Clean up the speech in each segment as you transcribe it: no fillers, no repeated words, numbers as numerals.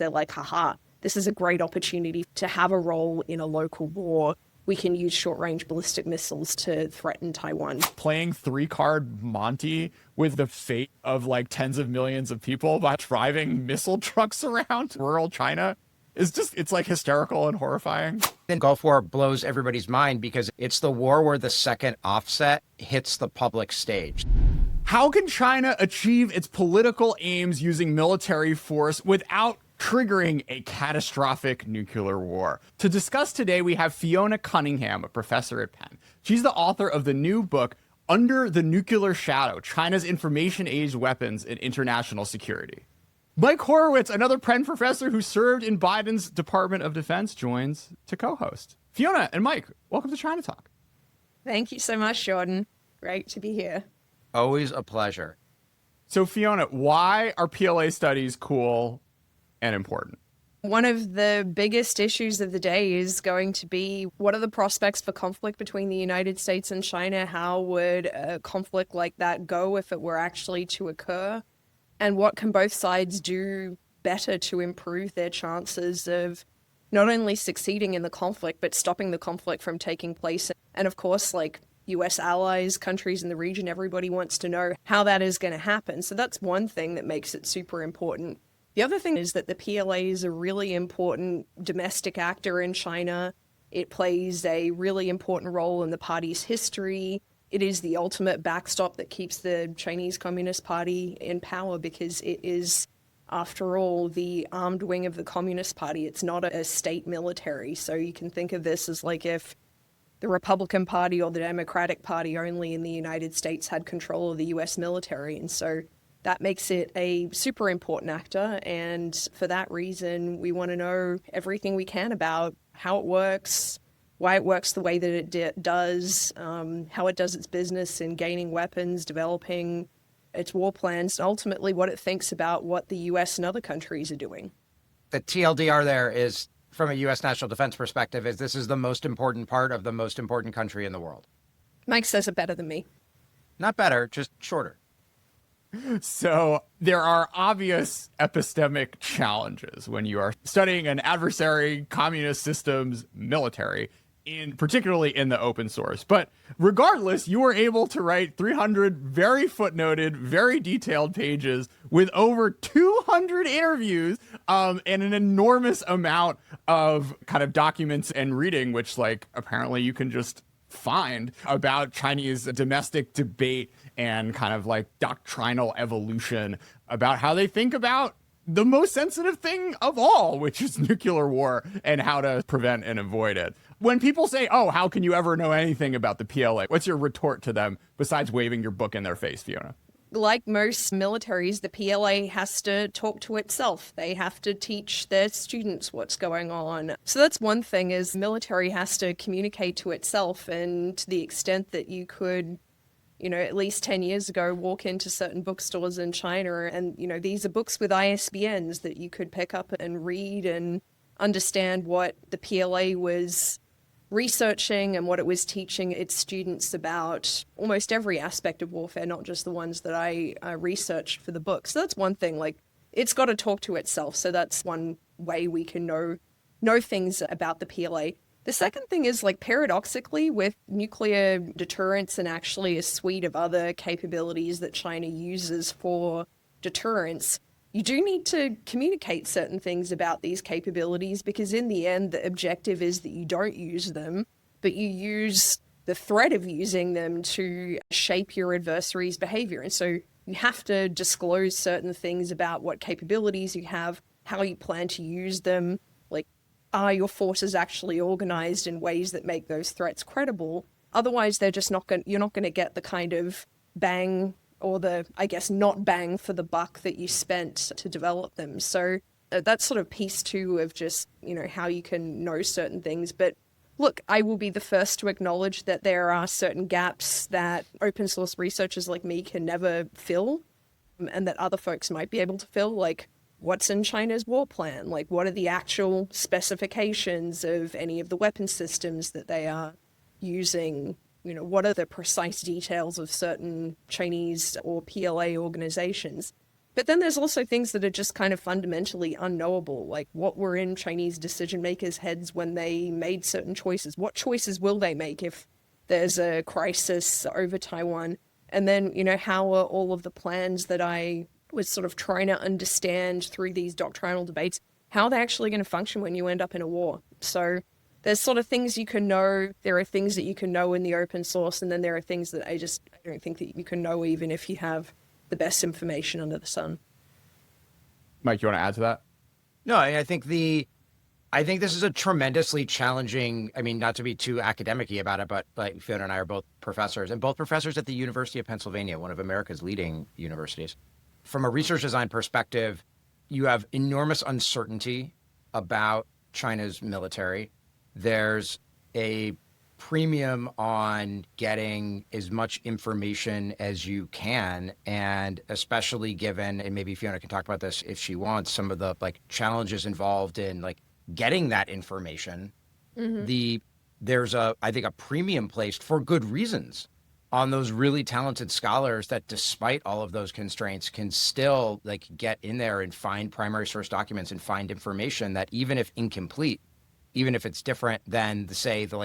They're like, haha, this is a great opportunity to have a role in a local war. We can use short-range ballistic missiles to threaten Taiwan. Playing three-card Monty with the fate of like tens of millions of people by driving missile trucks around rural China is just, it's like hysterical and horrifying. The Gulf War blows everybody's mind because it's the war where the second offset hits the public stage. How can China achieve its political aims using military force without triggering a catastrophic nuclear war? To discuss today, we have Fiona Cunningham, a professor at Penn. She's the author of the new book, Under the Nuclear Shadow, China's Information-Age Weapons and International Security. Mike Horowitz, another Penn professor who served in Biden's Department of Defense, joins to co-host. Fiona and Mike, welcome to ChinaTalk. Thank you so much, Jordan. Great to be here. Always a pleasure. So Fiona, why are PLA studies cool and important? One of the biggest issues of the day is going to be, what are the prospects for conflict between the United States and China? How would a conflict like that go if it were actually to occur? And what can both sides do better to improve their chances of not only succeeding in the conflict, but stopping the conflict from taking place? And of course, like US allies, countries in the region, everybody wants to know how that is going to happen. So that's one thing that makes it super important. The other thing is that the PLA is a really important domestic actor in China. It plays a really important role in the party's history. It is the ultimate backstop that keeps the Chinese Communist Party in power because it is, after all, the armed wing of the Communist Party. It's not a state military. So you can think of this as like if the Republican Party or the Democratic Party only in the United States had control of the US military. And so that makes it a super important actor. And for that reason, we want to know everything we can about how it works, why it works the way that it does, how it does its business in gaining weapons, developing its war plans, and ultimately what it thinks about what the US and other countries are doing. The TLDR there is, from a U.S. national defense perspective, is this is the most important part of the most important country in the world. Mike says it better than me. Not better, just shorter. So there are obvious epistemic challenges when you are studying an adversary communist system's military, particularly in the open source. But regardless, you were able to write 300 very footnoted, very detailed pages with over 200 interviews and an enormous amount of kind of documents and reading, which like apparently you can just find about Chinese domestic debate and kind of like doctrinal evolution about how they think about the most sensitive thing of all, which is nuclear war and how to prevent and avoid it. When people say, oh, how can you ever know anything about the PLA? What's your retort to them besides waving your book in their face, Fiona? Like most militaries, the PLA has to talk to itself. They have to teach their students what's going on. So that's one thing, is military has to communicate to itself. And to the extent that you could, at least 10 years ago, walk into certain bookstores in China and, these are books with ISBNs that you could pick up and read and understand what the PLA was researching and what it was teaching its students about almost every aspect of warfare, not just the ones that I researched for the book. So that's one thing, like it's got to talk to itself. So that's one way we can know things about the PLA. The second thing is, like, paradoxically, with nuclear deterrence and actually a suite of other capabilities that China uses for deterrence, you do need to communicate certain things about these capabilities, because in the end, the objective is that you don't use them, but you use the threat of using them to shape your adversary's behavior. And so you have to disclose certain things about what capabilities you have, how you plan to use them, like, are your forces actually organized in ways that make those threats credible? Otherwise, they're just you're not going to get the kind of bang or the, I guess, not bang for the buck that you spent to develop them. So that's sort of piece two of just, how you can know certain things. But look, I will be the first to acknowledge that there are certain gaps that open source researchers like me can never fill, and that other folks might be able to fill, like what's in China's war plan? Like, what are the actual specifications of any of the weapon systems that they are using? What are the precise details of certain Chinese or PLA organizations? But then there's also things that are just kind of fundamentally unknowable, like what were in Chinese decision makers' heads when they made certain choices. What choices will they make if there's a crisis over Taiwan? And then, how are all of the plans that I was sort of trying to understand through these doctrinal debates, how are they actually going to function when you end up in a war? So there's sort of things you can know. There are things that you can know in the open source, and then there are things that I don't think that you can know even if you have the best information under the sun. Mike, you want to add to that? No, I think this is a tremendously challenging, not to be too academic-y about it, but like Fiona and I are both professors, and both professors at the University of Pennsylvania, one of America's leading universities. From a research design perspective, you have enormous uncertainty about China's military. There's a premium on getting as much information as you can, and especially given, and maybe Fiona can talk about this if she wants, some of the challenges involved in getting that information. There's I think a premium placed for good reasons on those really talented scholars that, despite all of those constraints, can still get in there and find primary source documents and find information that, even if incomplete, even if it's different than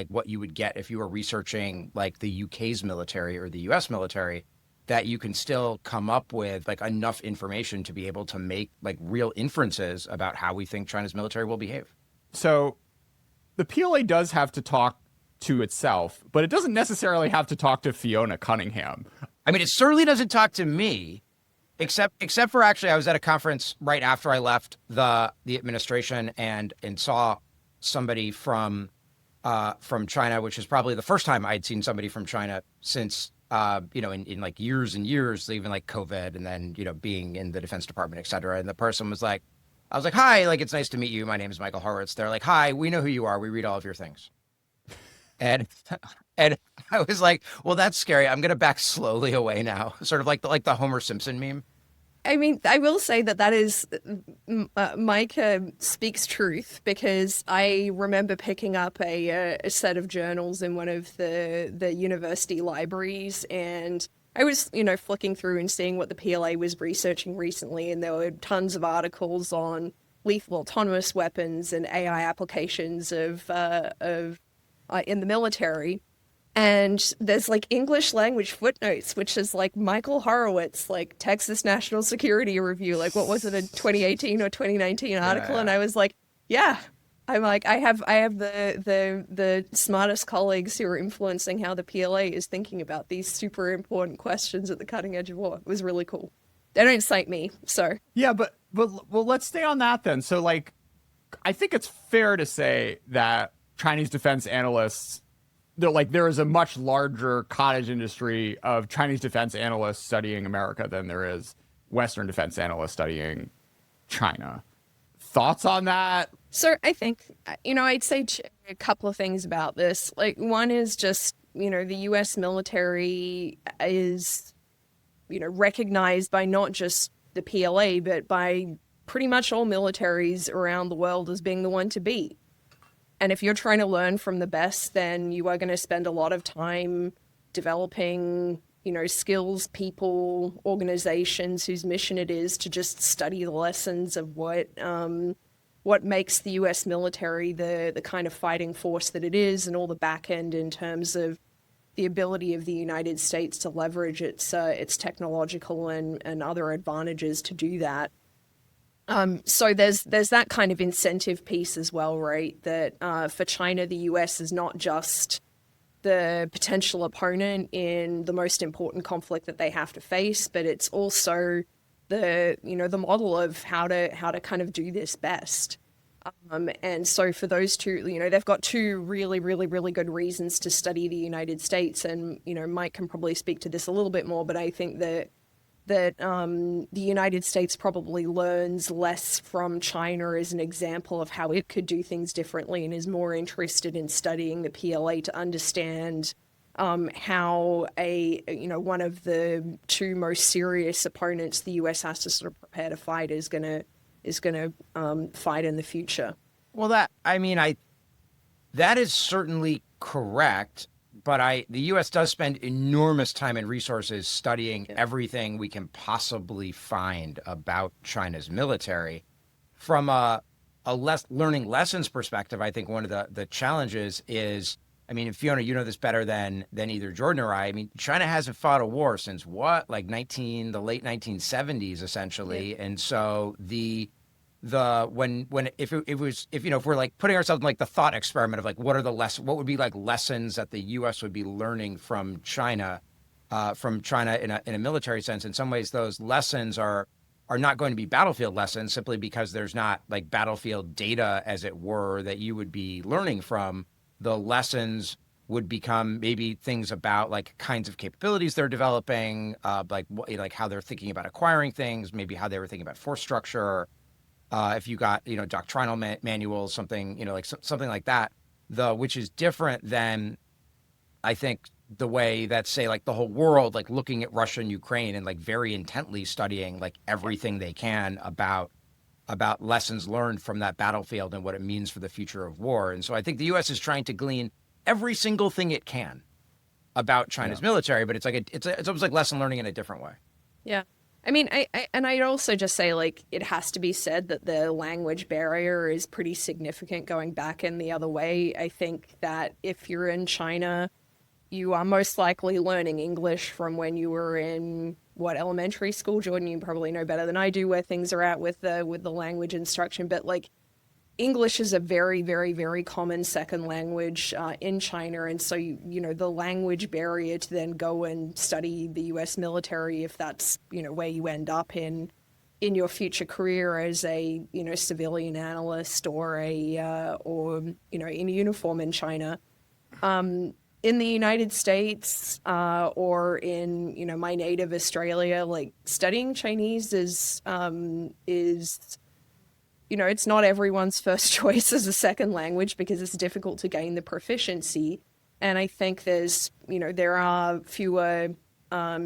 what you would get if you were researching the UK's military or the US military, that you can still come up with enough information to be able to make real inferences about how we think China's military will behave. So the PLA does have to talk to itself, but it doesn't necessarily have to talk to Fiona Cunningham. It certainly doesn't talk to me, except for, actually, I was at a conference right after I left the administration and saw somebody from China, which is probably the first time I'd seen somebody from China since in years and years, even COVID, and then being in the Defense Department, et cetera. And the person was like, I was like, "Hi, it's nice to meet you. My name is Michael Horowitz." They're like, "Hi, we know who you are. We read all of your things." And I was like, "Well, that's scary. I'm gonna back slowly away now." Sort of like the Homer Simpson meme. I will say that is, Mike speaks truth, because I remember picking up a set of journals in one of the university libraries, and I was, flicking through and seeing what the PLA was researching recently, and there were tons of articles on lethal autonomous weapons and AI applications of in the military. And there's English language footnotes, which is Michael Horowitz, Texas National Security Review, what was it, a 2018 or 2019 article? Yeah. And I was like, yeah, I have the smartest colleagues who are influencing how the PLA is thinking about these super important questions at the cutting edge of war. It was really cool. They don't cite me, so. Yeah, but let's stay on that then. So I think it's fair to say that Chinese defense analysts, there is a much larger cottage industry of Chinese defense analysts studying America than there is Western defense analysts studying China. Thoughts on that? So I think, I'd say a couple of things about this. One is just, the U.S. military is, recognized by not just the PLA, but by pretty much all militaries around the world as being the one to beat. And if you're trying to learn from the best, then you are going to spend a lot of time developing, skills, people, organizations whose mission it is to just study the lessons of what makes the U.S. military the kind of fighting force that it is, and all the back end in terms of the ability of the United States to leverage its technological and other advantages to do that. So there's that kind of incentive piece as well, right? That for China, the US is not just the potential opponent in the most important conflict that they have to face, but it's also the model of how to kind of do this best. And so for those two, they've got two really, really, really good reasons to study the United States. And, Mike can probably speak to this a little bit more, but I think that the United States probably learns less from China as an example of how it could do things differently, and is more interested in studying the PLA to understand how one of the two most serious opponents the US has to sort of prepare to fight is gonna fight in the future. Well, that is certainly correct. the U.S. does spend enormous time and resources studying everything we can possibly find about China's military. From a learning lessons perspective, I think one of the challenges is, I mean, Fiona, you know this better than either Jordan or I. I mean, China hasn't fought a war since what, like the late 1970s, essentially. Yeah. And so if we're like putting ourselves in like the thought experiment of like what would be like lessons that the U.S. would be learning from China in a military sense. In some ways, those lessons are not going to be battlefield lessons simply because there's not like battlefield data, as it were, that you would be learning from. The lessons would become maybe things about like kinds of capabilities they're developing, like how they're thinking about acquiring things, maybe how they were thinking about force structure. If you got, doctrinal manuals, something, like something like that, which is different than, I think, the way that, say, like the whole world, like looking at Russia and Ukraine and like very intently studying like everything they can about lessons learned from that battlefield and what it means for the future of war. And so I think the U.S. is trying to glean every single thing it can about China's military, but it's like it's almost like lesson learning in a different way. Yeah. I mean, I'd also just say, like, it has to be said that the language barrier is pretty significant going back in the other way. I think that if you're in China, you are most likely learning English from when you were in, elementary school. Jordan, you probably know better than I do where things are at with the language instruction. But, like, English is a very, very, very common second language in China. And so, the language barrier to then go and study the U.S. military, if that's, where you end up in your future career as a, civilian analyst or in a uniform in China. In the United States or in, my native Australia, like studying Chinese is it's not everyone's first choice as a second language because it's difficult to gain the proficiency. And I think there are fewer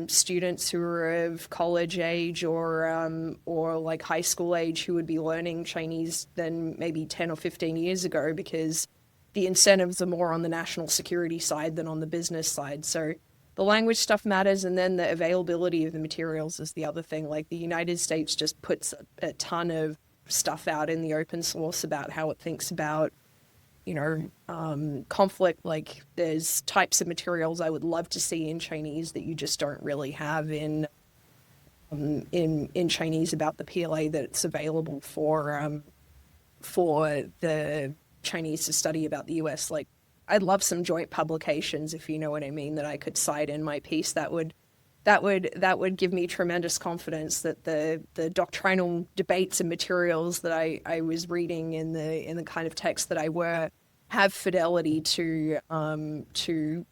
students who are of college age or like high school age who would be learning Chinese than maybe 10 or 15 years ago because the incentives are more on the national security side than on the business side. So the language stuff matters, and then the availability of the materials is the other thing. Like the United States just puts a ton of stuff out in the open source about how it thinks about, conflict. Like there's types of materials I would love to see in Chinese that you just don't really have in Chinese about the PLA that's available for the Chinese to study about the US. Like I'd love some joint publications, if you know what I mean, that I could cite in my piece. That would give me tremendous confidence that the doctrinal debates and materials that I was reading in the kind of text that I were have fidelity to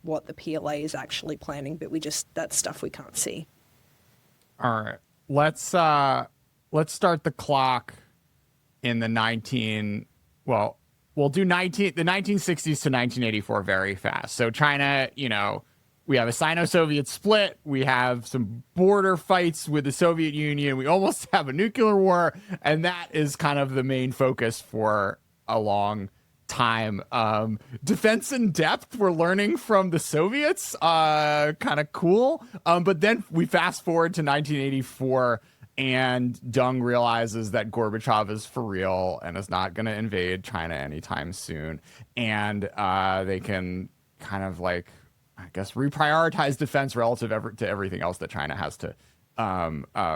what the PLA is actually planning, but that's stuff we can't see. All right. Let's start the clock in the 1960s to 1984 very fast. So China, we have a Sino-Soviet split. We have some border fights with the Soviet Union. We almost have a nuclear war. And that is kind of the main focus for a long time. Defense in depth, we're learning from the Soviets. Kind of cool. But then we fast forward to 1984. And Deng realizes that Gorbachev is for real and is not going to invade China anytime soon. And they can kind of like, I guess, reprioritize defense relative to everything else that China has to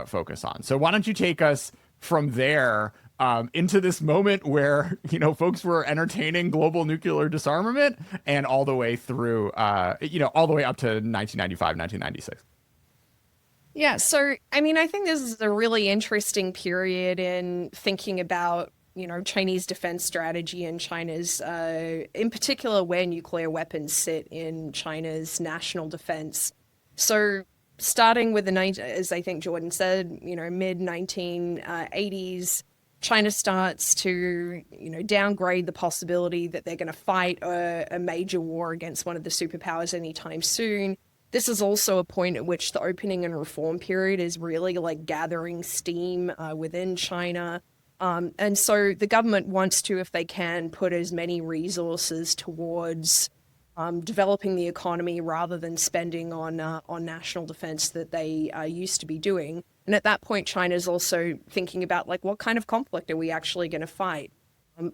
focus on. So why don't you take us from there into this moment where, folks were entertaining global nuclear disarmament and all the way through, all the way up to 1995, 1996. Yeah, so, I mean, I think this is a really interesting period in thinking about, Chinese defense strategy and China's, in particular, where nuclear weapons sit in China's national defense. So starting with as I think Jordan said, mid-1980s, China starts to, downgrade the possibility that they're going to fight a major war against one of the superpowers anytime soon. This is also a point at which the opening and reform period is really like gathering steam within China. And so the government wants to, if they can, put as many resources towards developing the economy rather than spending on national defense that they used to be doing. And at that point, China's also thinking about like what kind of conflict are we actually going to fight?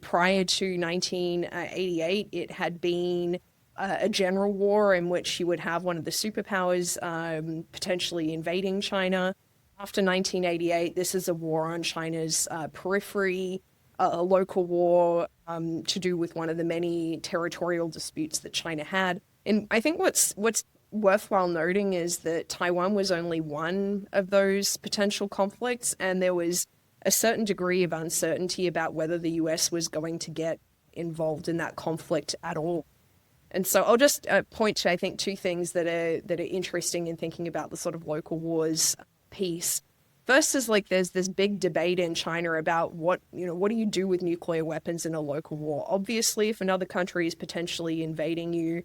Prior to 1988, it had been a general war in which you would have one of the superpowers potentially invading China. After 1988, this is a war on China's periphery, a local war to do with one of the many territorial disputes that China had. And I think what's worthwhile noting is that Taiwan was only one of those potential conflicts, and there was a certain degree of uncertainty about whether the US was going to get involved in that conflict at all. And so I'll just point to, I think, two things that are interesting in thinking about the sort of local wars piece. First is like there's this big debate in China about what do you do with nuclear weapons in a local war? Obviously, if another country is potentially invading you,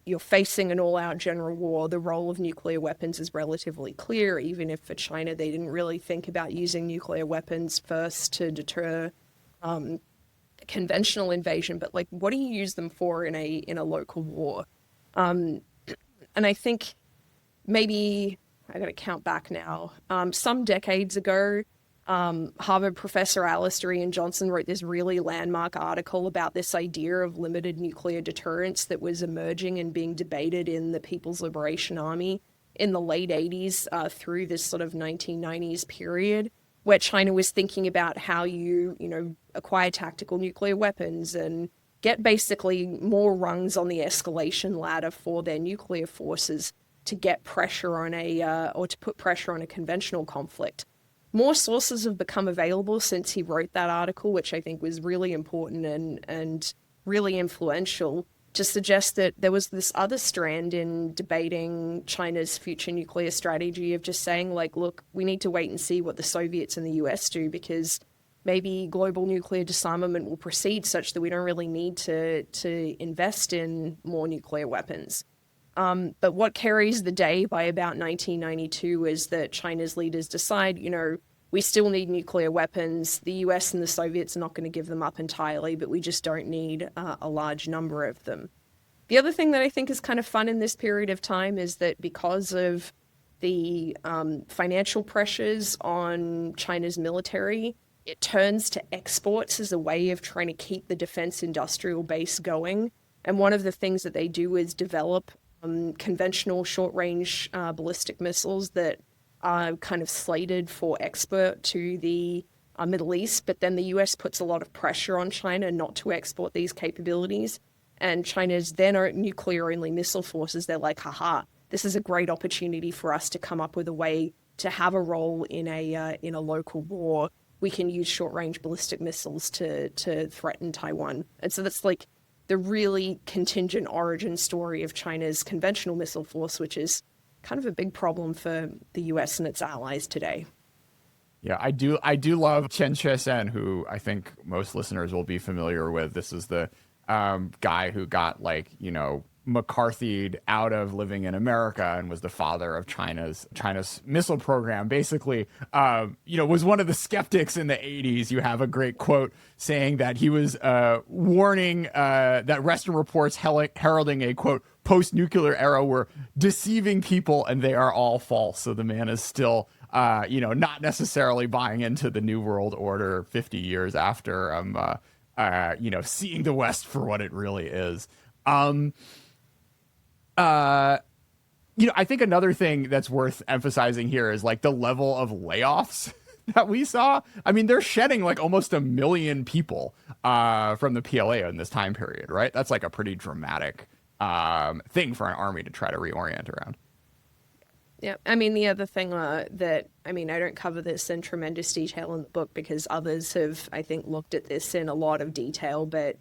you're facing an all-out general war. The role of nuclear weapons is relatively clear, even if for China they didn't really think about using nuclear weapons first to deter conventional invasion. But like, what do you use them for in a local war? And I think maybe I got to count back now. Some decades ago, Harvard professor Alistair Ian Johnson wrote this really landmark article about this idea of limited nuclear deterrence that was emerging and being debated in the People's Liberation Army in the late 80s through this sort of 1990s period, where China was thinking about how you acquire tactical nuclear weapons and get basically more rungs on the escalation ladder for their nuclear forces to get pressure on or to put pressure on a conventional conflict. More sources have become available since he wrote that article, which I think was really important and really influential, to suggest that there was this other strand in debating China's future nuclear strategy of just saying, like, look, we need to wait and see what the Soviets and the US do, because maybe global nuclear disarmament will proceed such that we don't really need to invest in more nuclear weapons. But what carries the day by about 1992 is that China's leaders decide, we still need nuclear weapons. The US and the Soviets are not going to give them up entirely, but we just don't need a large number of them. The other thing that I think is kind of fun in this period of time is that because of the financial pressures on China's military, it turns to exports as a way of trying to keep the defense industrial base going. And one of the things that they do is develop conventional short-range ballistic missiles that are kind of slated for export to the Middle East, but then the US puts a lot of pressure on China not to export these capabilities. And China's then nuclear-only missile forces, they're like, haha, this is a great opportunity for us to come up with a way to have a role in a local war. We can use short-range ballistic missiles to threaten Taiwan. And so that's like the really contingent origin story of China's conventional missile force, which is kind of a big problem for the US and its allies today. Yeah, I do love Chen Chesen, who I think most listeners will be familiar with. This is the guy who got McCarthy'd out of living in America and was the father of China's missile program. Basically, was one of the skeptics in the 80s. You have a great quote saying that he was warning that Western reports heralding a, quote, post-nuclear era were deceiving people and they are all false. So the man is still, not necessarily buying into the New World Order 50 years after, seeing the West for what it really is. I think another thing that's worth emphasizing here is like the level of layoffs that we saw. I mean, they're shedding like almost 1 million people from the PLA in this time period, right? That's like a pretty dramatic thing for an army to try to reorient around. Yeah, I mean, the other thing I don't cover this in tremendous detail in the book because others have, I think, looked at this in a lot of detail, but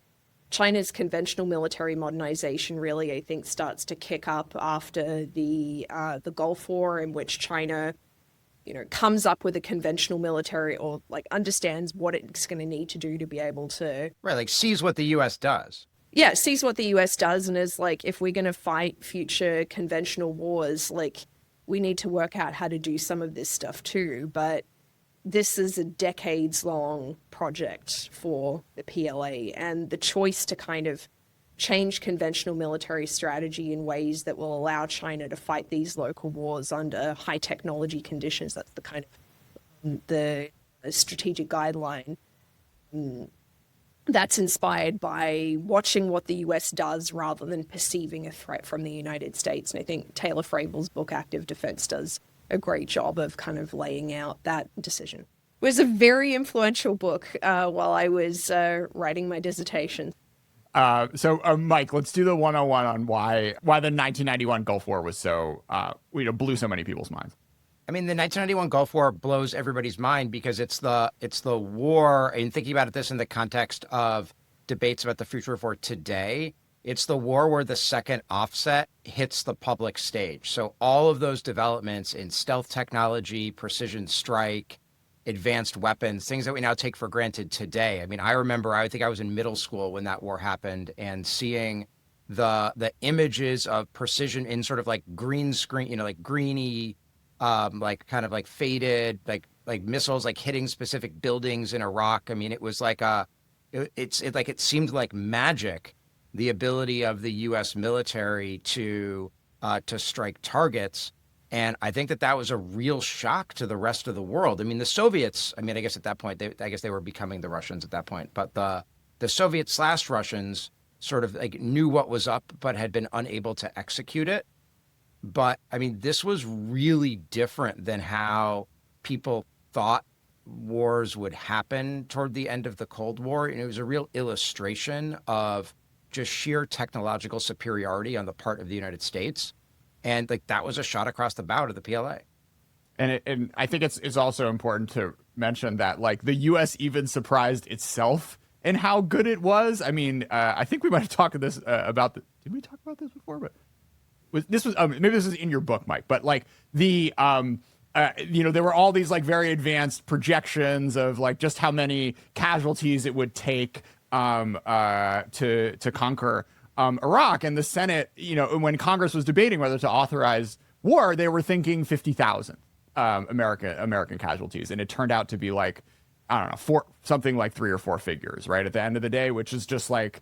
China's conventional military modernization really, I think, starts to kick up after the Gulf War, in which China, comes up with a conventional military or like understands what it's going to need to do to be able to sees what the U.S. does. Yeah, sees what the U.S. does and is like, if we're going to fight future conventional wars, like we need to work out how to do some of this stuff too. But this is a decades-long project for the PLA, and the choice to kind of change conventional military strategy in ways that will allow China to fight these local wars under high technology conditions. That's the kind of the strategic guideline that's inspired by watching what the US does rather than perceiving a threat from the United States. And I think Taylor Fravel's book Active Defense does a great job of kind of laying out that decision. It was a very influential book while I was writing my dissertation. So Mike, let's do the 101 on why the 1991 Gulf War was so, blew so many people's minds. I mean, the 1991 Gulf War blows everybody's mind because it's the war, and thinking about this in the context of debates about the future of war today, it's the war where the second offset hits the public stage. So all of those developments in stealth technology, precision strike, advanced weapons, things that we now take for granted today. I mean, I think I was in middle school when that war happened, and seeing the images of precision in sort of like green screen, like greeny, like kind of like faded, like missiles like hitting specific buildings in Iraq. I mean, it was like it seemed like magic, the ability of the U.S. military to strike targets. And I think that was a real shock to the rest of the world. I mean, the Soviets, I guess at that point, they were becoming the Russians at that point. But the Soviets/Russians sort of like knew what was up, but had been unable to execute it. But I mean, this was really different than how people thought wars would happen toward the end of the Cold War. And it was a real illustration of just sheer technological superiority on the part of the United States. And like that was a shot across the bow to the PLA. And I think it's also important to mention that like the U.S. even surprised itself in how good it was. I mean, I think we might have talked this did we talk about this before? But maybe this was in your book, Mike. But like there were all these like very advanced projections of like just how many casualties it would take to conquer Iraq. And the Senate, when Congress was debating whether to authorize war, they were thinking 50,000 American casualties, and it turned out to be like, I don't know, something like 3 or 4 figures, right at the end of the day, which is just like.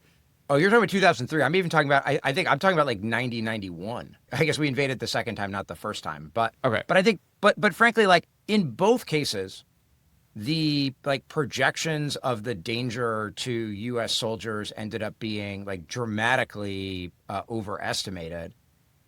Oh, you're talking about 2003. I'm even talking about. I think I'm talking about like 91. I guess we invaded the second time, not the first time. But okay. But I think, but frankly, like in both cases, the like projections of the danger to U.S. soldiers ended up being like dramatically overestimated,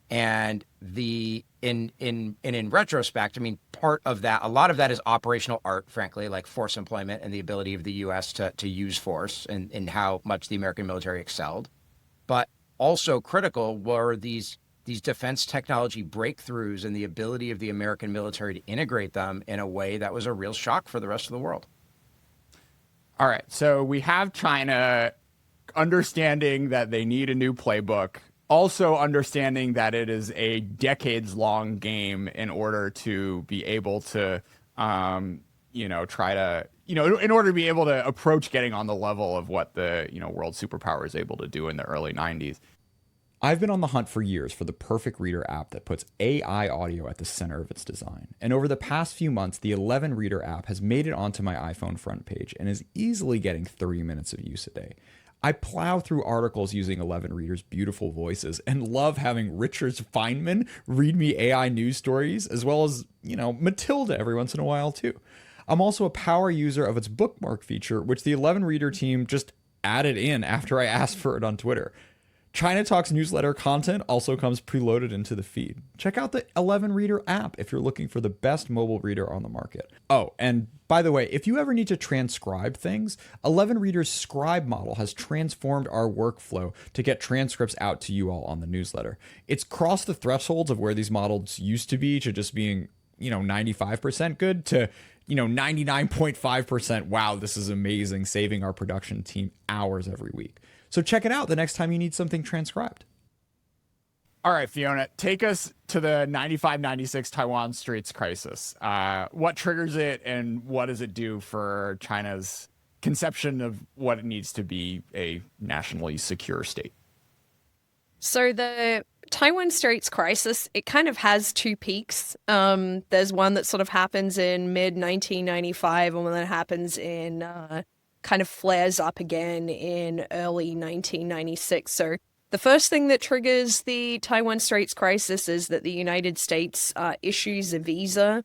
and in retrospect, I mean, part of that, a lot of that is operational art, frankly, like force employment and the ability of the U.S. to use force and how much the American military excelled, but also critical were these defense technology breakthroughs and the ability of the American military to integrate them in a way that was a real shock for the rest of the world. All right. So we have China understanding that they need a new playbook, also understanding that it is a decades-long game in order to be able to, try to, in order to be able to approach getting on the level of what the, world superpower is able to do in the early 90s. I've been on the hunt for years for the perfect reader app that puts AI audio at the center of its design. And over the past few months, the 11 Reader app has made it onto my iPhone front page and is easily getting 30 minutes of use a day. I plow through articles using 11 Reader's beautiful voices and love having Richard Feynman read me AI news stories, as well as, Matilda every once in a while too. I'm also a power user of its bookmark feature, which the 11 Reader team just added in after I asked for it on Twitter. ChinaTalk's newsletter content also comes preloaded into the feed. Check out the 11 Reader app if you're looking for the best mobile reader on the market. Oh, and by the way, if you ever need to transcribe things, 11 Reader's scribe model has transformed our workflow to get transcripts out to you all on the newsletter. It's crossed the thresholds of where these models used to be to just being, 95% good to, 99.5%. Wow, this is amazing, saving our production team hours every week. So check it out the next time you need something transcribed. All right, Fiona, take us to the 95-96 Taiwan Straits crisis. What triggers it, and what does it do for China's conception of what it needs to be a nationally secure state? So the Taiwan Straits crisis, it kind of has 2 peaks. There's one that sort of happens in mid-1995 and one that happens in kind of flares up again in early 1996. So the first thing that triggers the Taiwan Straits crisis is that the United States issues a visa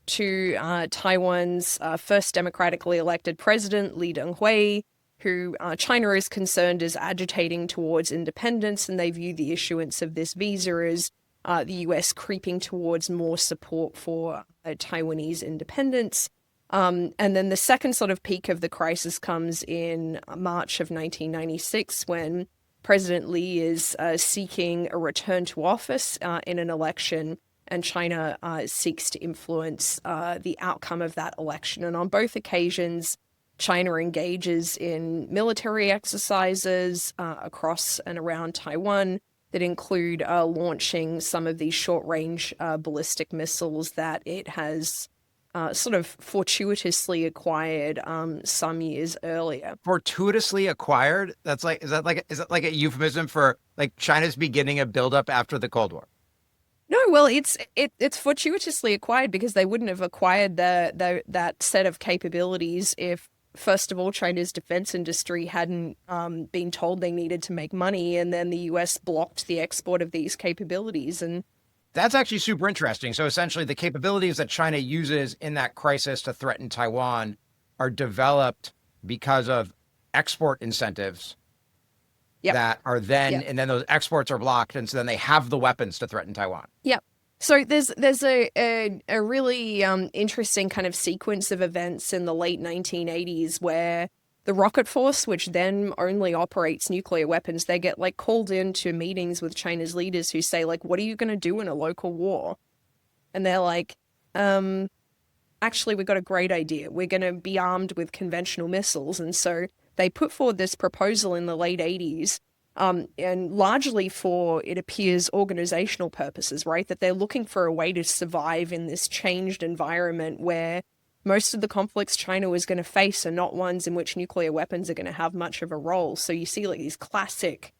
to Taiwan's first democratically elected president, Lee Teng-hui, who China is concerned is agitating towards independence, and they view the issuance of this visa as the US creeping towards more support for Taiwanese independence. And then the second sort of peak of the crisis comes in March of 1996 when President Lee is seeking a return to office in an election, and China seeks to influence the outcome of that election. And on both occasions, China engages in military exercises across and around Taiwan that include launching some of these short-range ballistic missiles that it has sort of fortuitously acquired some years earlier. Fortuitously acquired? Is that like a euphemism for like China's beginning a buildup after the Cold War? No, well, it's fortuitously acquired because they wouldn't have acquired that set of capabilities if, first of all, China's defense industry hadn't been told they needed to make money, and then the US blocked the export of these capabilities. And that's actually super interesting. So essentially, the capabilities that China uses in that crisis to threaten Taiwan are developed because of export incentives that are then, and then those exports are blocked, and so then they have the weapons to threaten Taiwan. Yep. So there's a really interesting kind of sequence of events in the late 1980s where the rocket force, which then only operates nuclear weapons, they get like called into meetings with China's leaders who say like, what are you going to do in a local war? And they're like, actually, we've got a great idea. We're going to be armed with conventional missiles. And so they put forward this proposal in the late 80s, and largely for, it appears, organizational purposes, right? That they're looking for a way to survive in this changed environment where most of the conflicts China was going to face are not ones in which nuclear weapons are going to have much of a role. So you see like these classic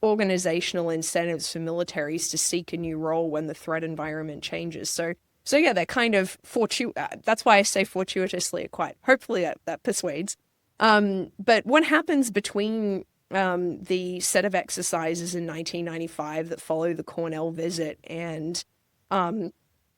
organizational incentives for militaries to seek a new role when the threat environment changes. So yeah, they're kind of that's why I say fortuitously acquired. Hopefully that persuades. But what happens between the set of exercises in 1995 that follow the Cornell visit and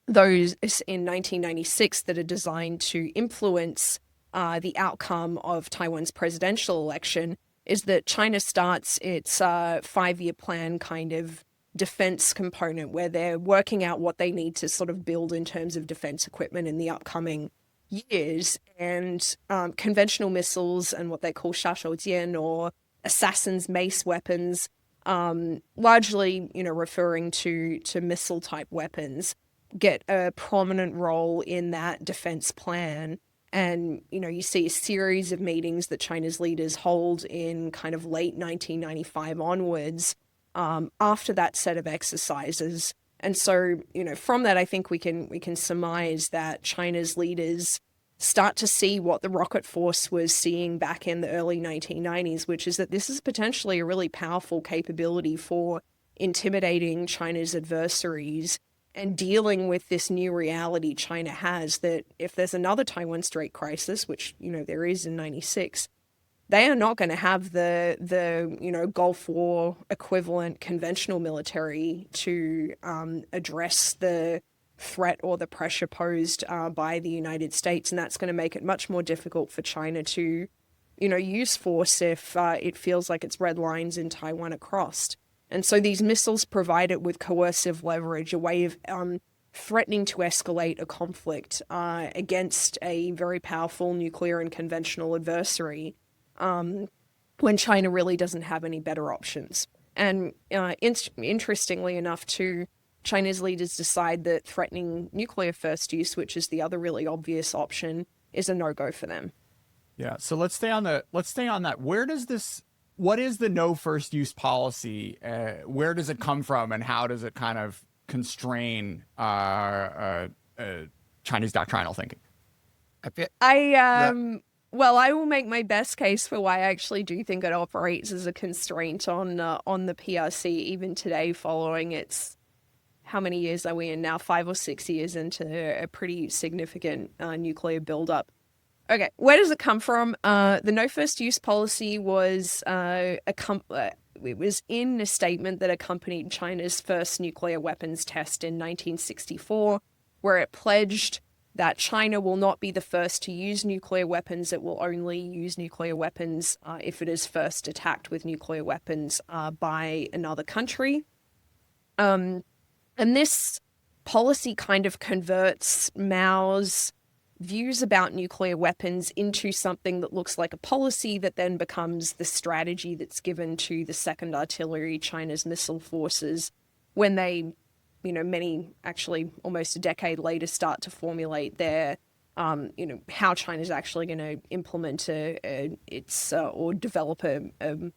those in 1996 that are designed to influence the outcome of Taiwan's presidential election is that China starts its 5-year plan kind of defense component where they're working out what they need to sort of build in terms of defense equipment in the upcoming years. And conventional missiles and what they call 杀手锏 or assassin's mace weapons, largely, referring to missile type weapons, get a prominent role in that defense plan. And, you see a series of meetings that China's leaders hold in kind of late 1995 onwards after that set of exercises. And so, from that, I think we can surmise that China's leaders start to see what the rocket force was seeing back in the early 1990s, which is that this is potentially a really powerful capability for intimidating China's adversaries and dealing with this new reality China has, that if there's another Taiwan Strait crisis, which, there is in 96, they are not going to have the Gulf War equivalent conventional military to address the threat or the pressure posed by the United States. And that's going to make it much more difficult for China to, use force if it feels like its red lines in Taiwan are crossed. And so these missiles provide it with coercive leverage, a way of threatening to escalate a conflict against a very powerful nuclear and conventional adversary when China really doesn't have any better options. And interestingly enough, too, China's leaders decide that threatening nuclear first use, which is the other really obvious option, is a no-go for them. Yeah. So let's stay on that. What is the no first use policy? Where does it come from, and how does it kind of constrain Chinese doctrinal thinking? Well, I will make my best case for why I actually do think it operates as a constraint on the PRC even today, following its, how many years are we in now? 5 or 6 years into a pretty significant nuclear buildup. Okay, where does it come from? The no first use policy was it was in a statement that accompanied China's first nuclear weapons test in 1964, where it pledged that China will not be the first to use nuclear weapons. It will only use nuclear weapons if it is first attacked with nuclear weapons by another country. And this policy kind of converts Mao's views about nuclear weapons into something that looks like a policy that then becomes the strategy that's given to the Second Artillery, China's missile forces, when they, actually almost a decade later start to formulate their, how China's actually going to implement or develop a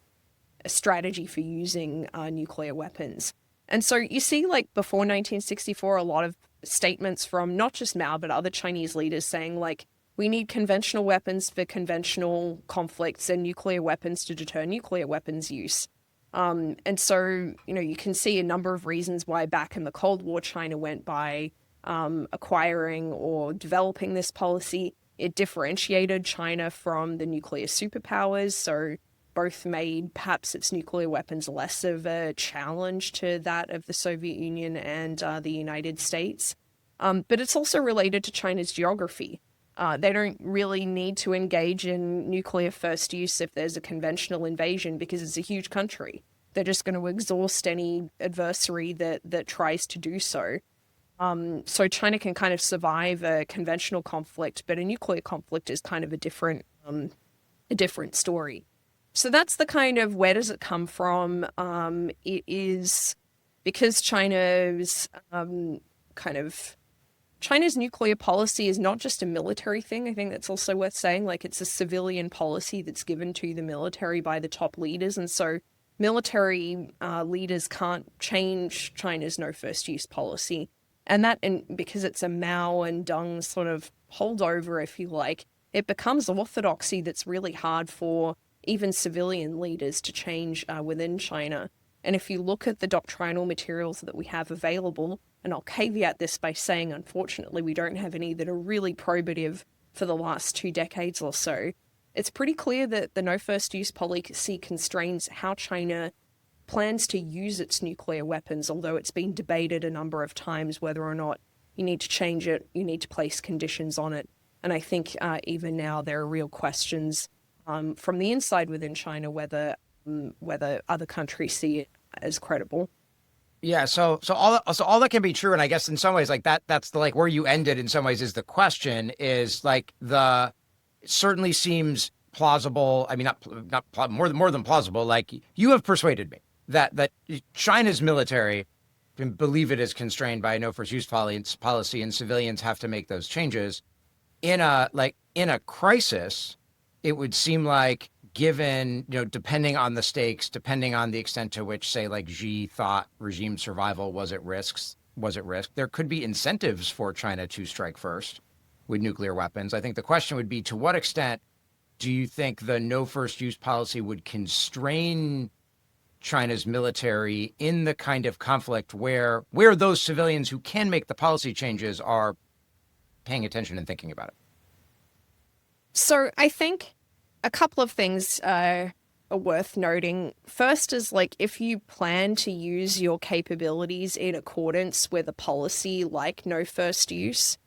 strategy for using nuclear weapons. And so you see, like, before 1964, a lot of statements from not just Mao, but other Chinese leaders saying, like, we need conventional weapons for conventional conflicts and nuclear weapons to deter nuclear weapons use. And so, you can see a number of reasons why back in the Cold War, China went by acquiring or developing this policy. It differentiated China from the nuclear superpowers, so both made perhaps its nuclear weapons less of a challenge to that of the Soviet Union and the United States. But it's also related to China's geography. They don't really need to engage in nuclear first use if there's a conventional invasion because it's a huge country. They're just going to exhaust any adversary that tries to do so. So China can kind of survive a conventional conflict, but a nuclear conflict is kind of a different story. So that's the kind of where does it come from? It is because China's nuclear policy is not just a military thing. I think that's also worth saying. Like, it's a civilian policy that's given to the military by the top leaders. And so military leaders can't change China's no first use policy. And because it's a Mao and Deng sort of holdover, if you like, it becomes orthodoxy that's really hard for even civilian leaders to change within China. And if you look at the doctrinal materials that we have available, and I'll caveat this by saying, unfortunately, we don't have any that are really probative for the last 2 decades or so, it's pretty clear that the no first use policy constrains how China plans to use its nuclear weapons, although it's been debated a number of times whether or not you need to change it, you need to place conditions on it. And I think even now there are real questions from the inside within China whether other countries see it as credible. Yeah, so all that can be true, and I guess in some ways, like that's the, like, where you ended in some ways is the question is like it certainly seems plausible. I mean, not more than plausible. Like, you have persuaded me that China's military can believe it is constrained by a no first use policy, and civilians have to make those changes. In a crisis, it would seem like, given, depending on the stakes, depending on the extent to which, say, like, Xi thought regime survival was at risk, there could be incentives for China to strike first with nuclear weapons. I think the question would be, to what extent do you think the no first use policy would constrain China's military in the kind of conflict where those civilians who can make the policy changes are paying attention and thinking about it? So I think a couple of things are worth noting. First is, like, if you plan to use your capabilities in accordance with a policy like no first use,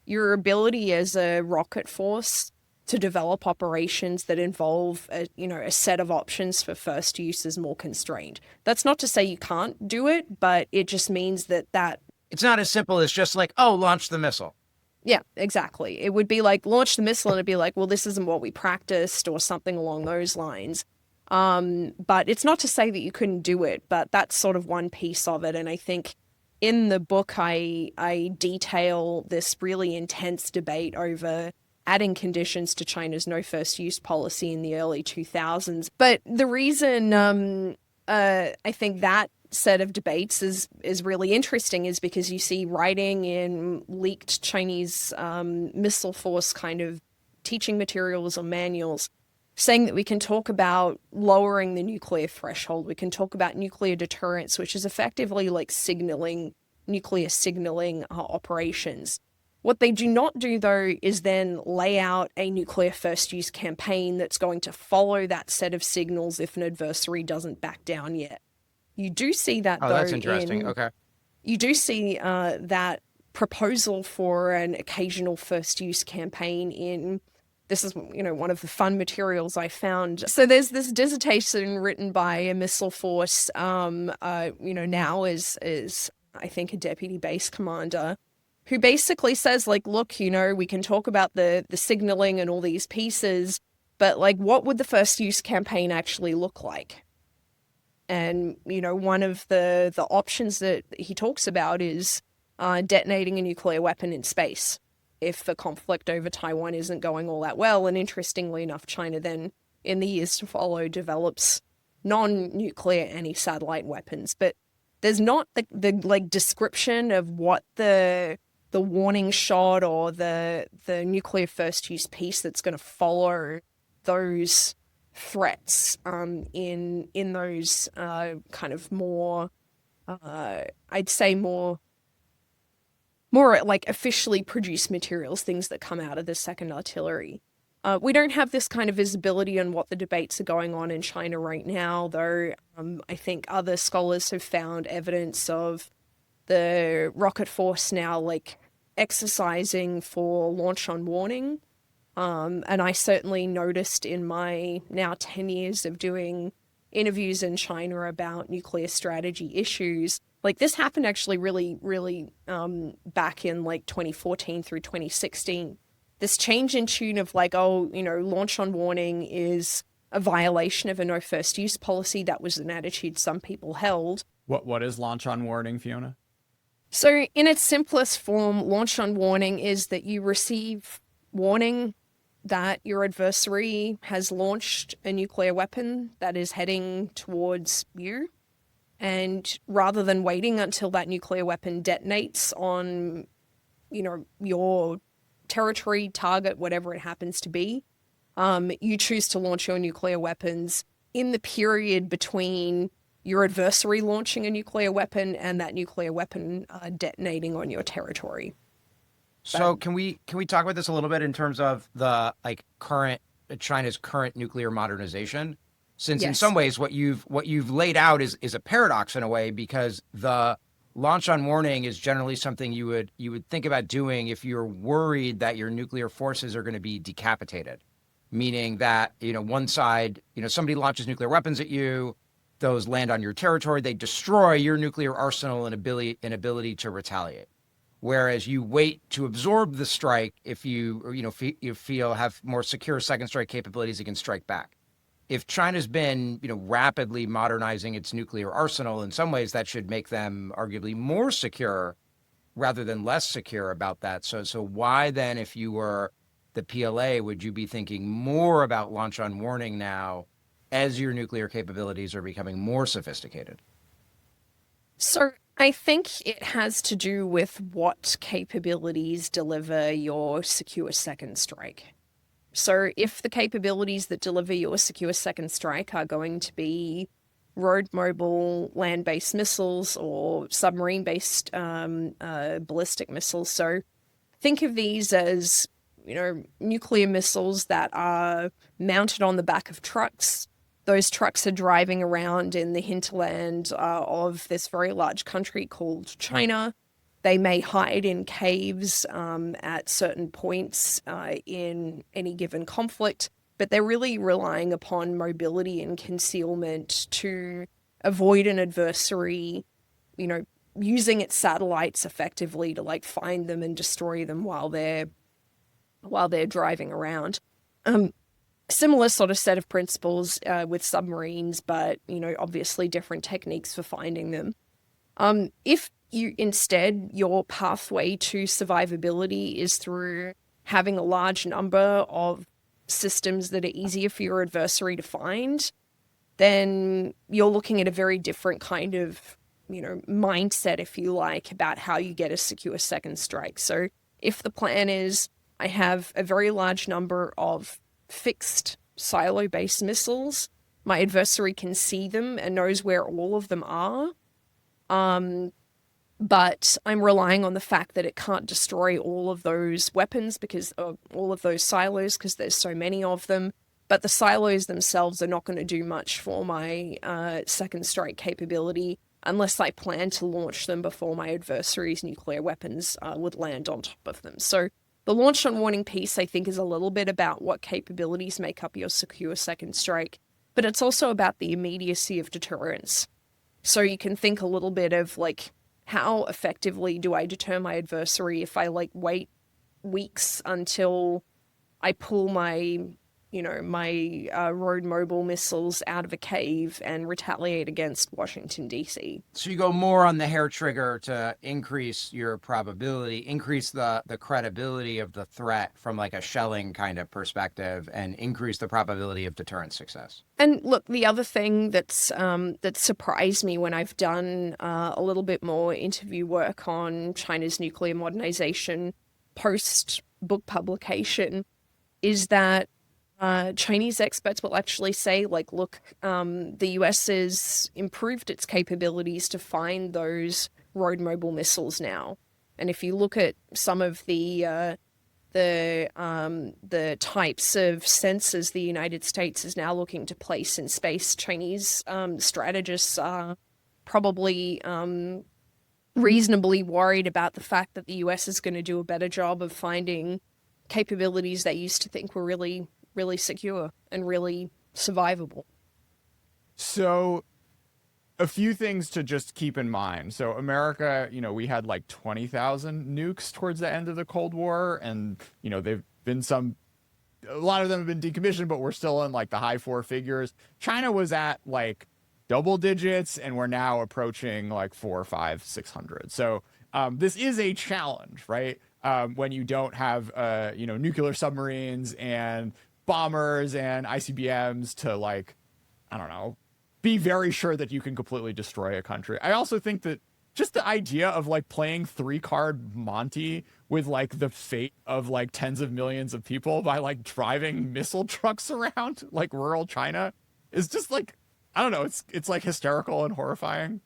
your ability as a rocket force to develop operations that involve a set of options for first use is more constrained. That's not to say you can't do it, but it just means that it's not as simple as just like, oh, launch the missile. Yeah, exactly. It would be like launch the missile and it'd be like, well, this isn't what we practiced or something along those lines. But it's not to say that you couldn't do it, but that's sort of one piece of it. And I think in the book, I detail this really intense debate over adding conditions to China's no first use policy in the early 2000s. But the reason I think that set of debates is really interesting is because you see writing in leaked Chinese missile force kind of teaching materials or manuals saying that we can talk about lowering the nuclear threshold. We can talk about nuclear deterrence, which is effectively like nuclear signaling operations. What they do not do, though, is then lay out a nuclear first use campaign that's going to follow that set of signals if an adversary doesn't back down yet. You do see that, Oh, though, that's interesting. Okay. you do see that proposal for an occasional first use campaign in, this is, one of the fun materials I found. So there's this dissertation written by a missile force, now is I think a deputy base commander, who basically says, like, look, we can talk about the signaling and all these pieces, but, like, what would the first use campaign actually look like? And, one of the options that he talks about is detonating a nuclear weapon in space if the conflict over Taiwan isn't going all that well. And interestingly enough, China then, in the years to follow, develops non-nuclear anti-satellite weapons. But there's not the description of what the warning shot or the nuclear first use piece that's going to follow those threats in those kind of more I'd say more like officially produced materials, things that come out of the Second Artillery. We don't have this kind of visibility on what the debates are going on in China right now, though I think other scholars have found evidence of the rocket force now exercising for launch on warning. And I certainly noticed in my now 10 years of doing interviews in China about nuclear strategy issues, this happened actually really, really back in 2014 through 2016. This change in tune of launch on warning is a violation of a no first use policy. That was an attitude some people held. What is launch on warning, Fiona? So in its simplest form, launch on warning is that you receive warning that your adversary has launched a nuclear weapon that is heading towards you. And rather than waiting until that nuclear weapon detonates on, your territory, target, whatever it happens to be, you choose to launch your nuclear weapons in the period between your adversary launching a nuclear weapon and that nuclear weapon detonating on your territory. So can we talk about this a little bit in terms of the China's current nuclear modernization? Since Yes. In some ways what you've laid out is a paradox in a way, because the launch on warning is generally something you would think about doing if you're worried that your nuclear forces are going to be decapitated, meaning that one side, somebody launches nuclear weapons at you, those land on your territory, they destroy your nuclear arsenal and ability to retaliate. Whereas you wait to absorb the strike if you feel have more secure second strike capabilities, it can strike back. If China's been rapidly modernizing its nuclear arsenal, in some ways that should make them arguably more secure rather than less secure about that. So why then, if you were the PLA, would you be thinking more about launch on warning now as your nuclear capabilities are becoming more sophisticated? So I think it has to do with what capabilities deliver your secure second strike. So if the capabilities that deliver your secure second strike are going to be road mobile land-based missiles or submarine-based ballistic missiles, so think of these as nuclear missiles that are mounted on the back of trucks. Those trucks are driving around in the hinterland of this very large country called China. They may hide in caves at certain points in any given conflict, but they're really relying upon mobility and concealment to avoid an adversary, using its satellites effectively to find them and destroy them while they're driving around. Similar sort of set of principles with submarines, but, obviously different techniques for finding them. If your pathway to survivability is through having a large number of systems that are easier for your adversary to find, then you're looking at a very different kind of, mindset, if you like, about how you get a secure second strike. So if the plan is I have a very large number of fixed silo-based missiles, my adversary can see them and knows where all of them are, But I'm relying on the fact that it can't destroy all of those weapons because of all of those silos, because there's so many of them. But the silos themselves are not going to do much for my second strike capability unless I plan to launch them before my adversary's nuclear weapons would land on top of them. So the launch on warning piece, I think, is a little bit about what capabilities make up your secure second strike, but it's also about the immediacy of deterrence. So you can think a little bit of like, how effectively do I deter my adversary if I like wait weeks until I pull my road mobile missiles out of a cave and retaliate against Washington, D.C. So you go more on the hair trigger to increase your probability, increase the credibility of the threat from like a shelling kind of perspective, and increase the probability of deterrent success. And look, the other thing that surprised me when I've done a little bit more interview work on China's nuclear modernization post-book publication is that Chinese experts will actually say, like, look, the US has improved its capabilities to find those road mobile missiles now. And if you look at some of the types of sensors the United States is now looking to place in space, Chinese strategists are probably reasonably worried about the fact that the US is going to do a better job of finding capabilities they used to think were really secure and really survivable. So a few things to just keep in mind. So America, we had like 20,000 nukes towards the end of the Cold War, and they've been a lot of them have been decommissioned, but we're still in like the high four figures. China was at like double digits, and we're now approaching like 400, 500, 600. So this is a challenge, right? When you don't have nuclear submarines and bombers and ICBMs to like, I don't know, be very sure that you can completely destroy a country. I also think that just the idea of like playing 3-card Monty with like the fate of like tens of millions of people by like driving missile trucks around like rural China is just like, I don't know, it's like hysterical and horrifying.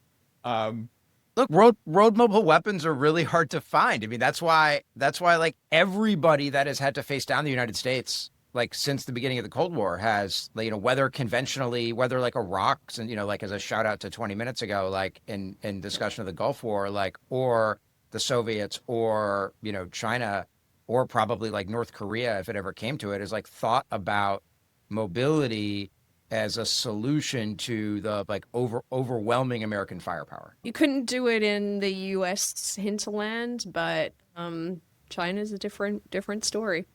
Look, road mobile weapons are really hard to find. I mean, that's why like everybody that has had to face down the United States like since the beginning of the Cold War has, whether conventionally, whether like Iraq's, and like as a shout out to 20 minutes ago, like in discussion of the Gulf War, like, or the Soviets, or China, or probably like North Korea, if it ever came to it, is like thought about mobility as a solution to the like overwhelming American firepower. You couldn't do it in the U.S. hinterland, but China's a different story.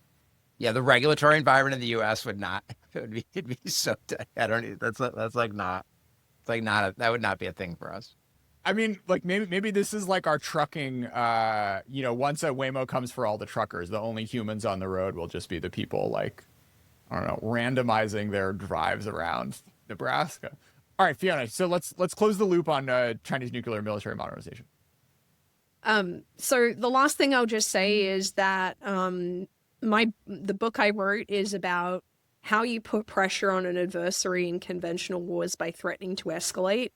Yeah, the regulatory environment in the U.S. would not. It'd be so. I don't. That's like not. It's like not. That would not be a thing for us. I mean, like maybe this is like our trucking. Once a Waymo comes for all the truckers, the only humans on the road will just be the people like, I don't know, randomizing their drives around Nebraska. All right, Fiona. So let's close the loop on Chinese nuclear military modernization. So the last thing I'll just say is that the book I wrote is about how you put pressure on an adversary in conventional wars by threatening to escalate.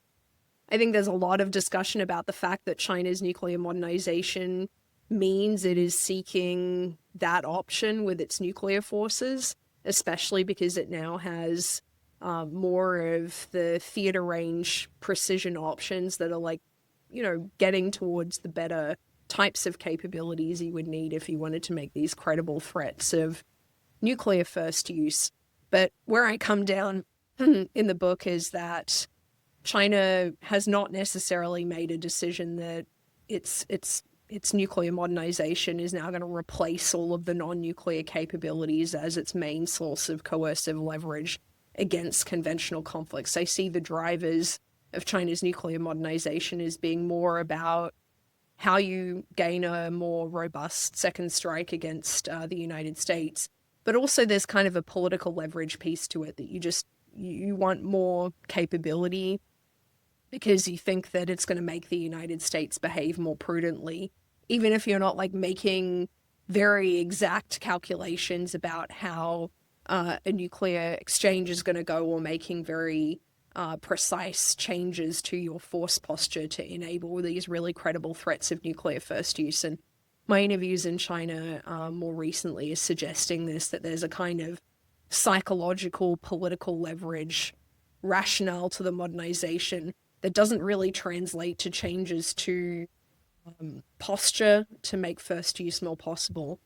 I think there's a lot of discussion about the fact that China's nuclear modernization means it is seeking that option with its nuclear forces, especially because it now has more of the theater range precision options that are like, getting towards the better types of capabilities you would need if you wanted to make these credible threats of nuclear first use. But where I come down in the book is that China has not necessarily made a decision that its nuclear modernization is now going to replace all of the non-nuclear capabilities as its main source of coercive leverage against conventional conflicts. I see the drivers of China's nuclear modernization as being more about how you gain a more robust second strike against the United States. But also there's kind of a political leverage piece to it that you want more capability because you think that it's going to make the United States behave more prudently, even if you're not like making very exact calculations about how a nuclear exchange is going to go, or making very precise changes to your force posture to enable these really credible threats of nuclear first use. And my interviews in China more recently is suggesting this, that there's a kind of psychological, political leverage rationale to the modernization that doesn't really translate to changes to posture to make first use more possible,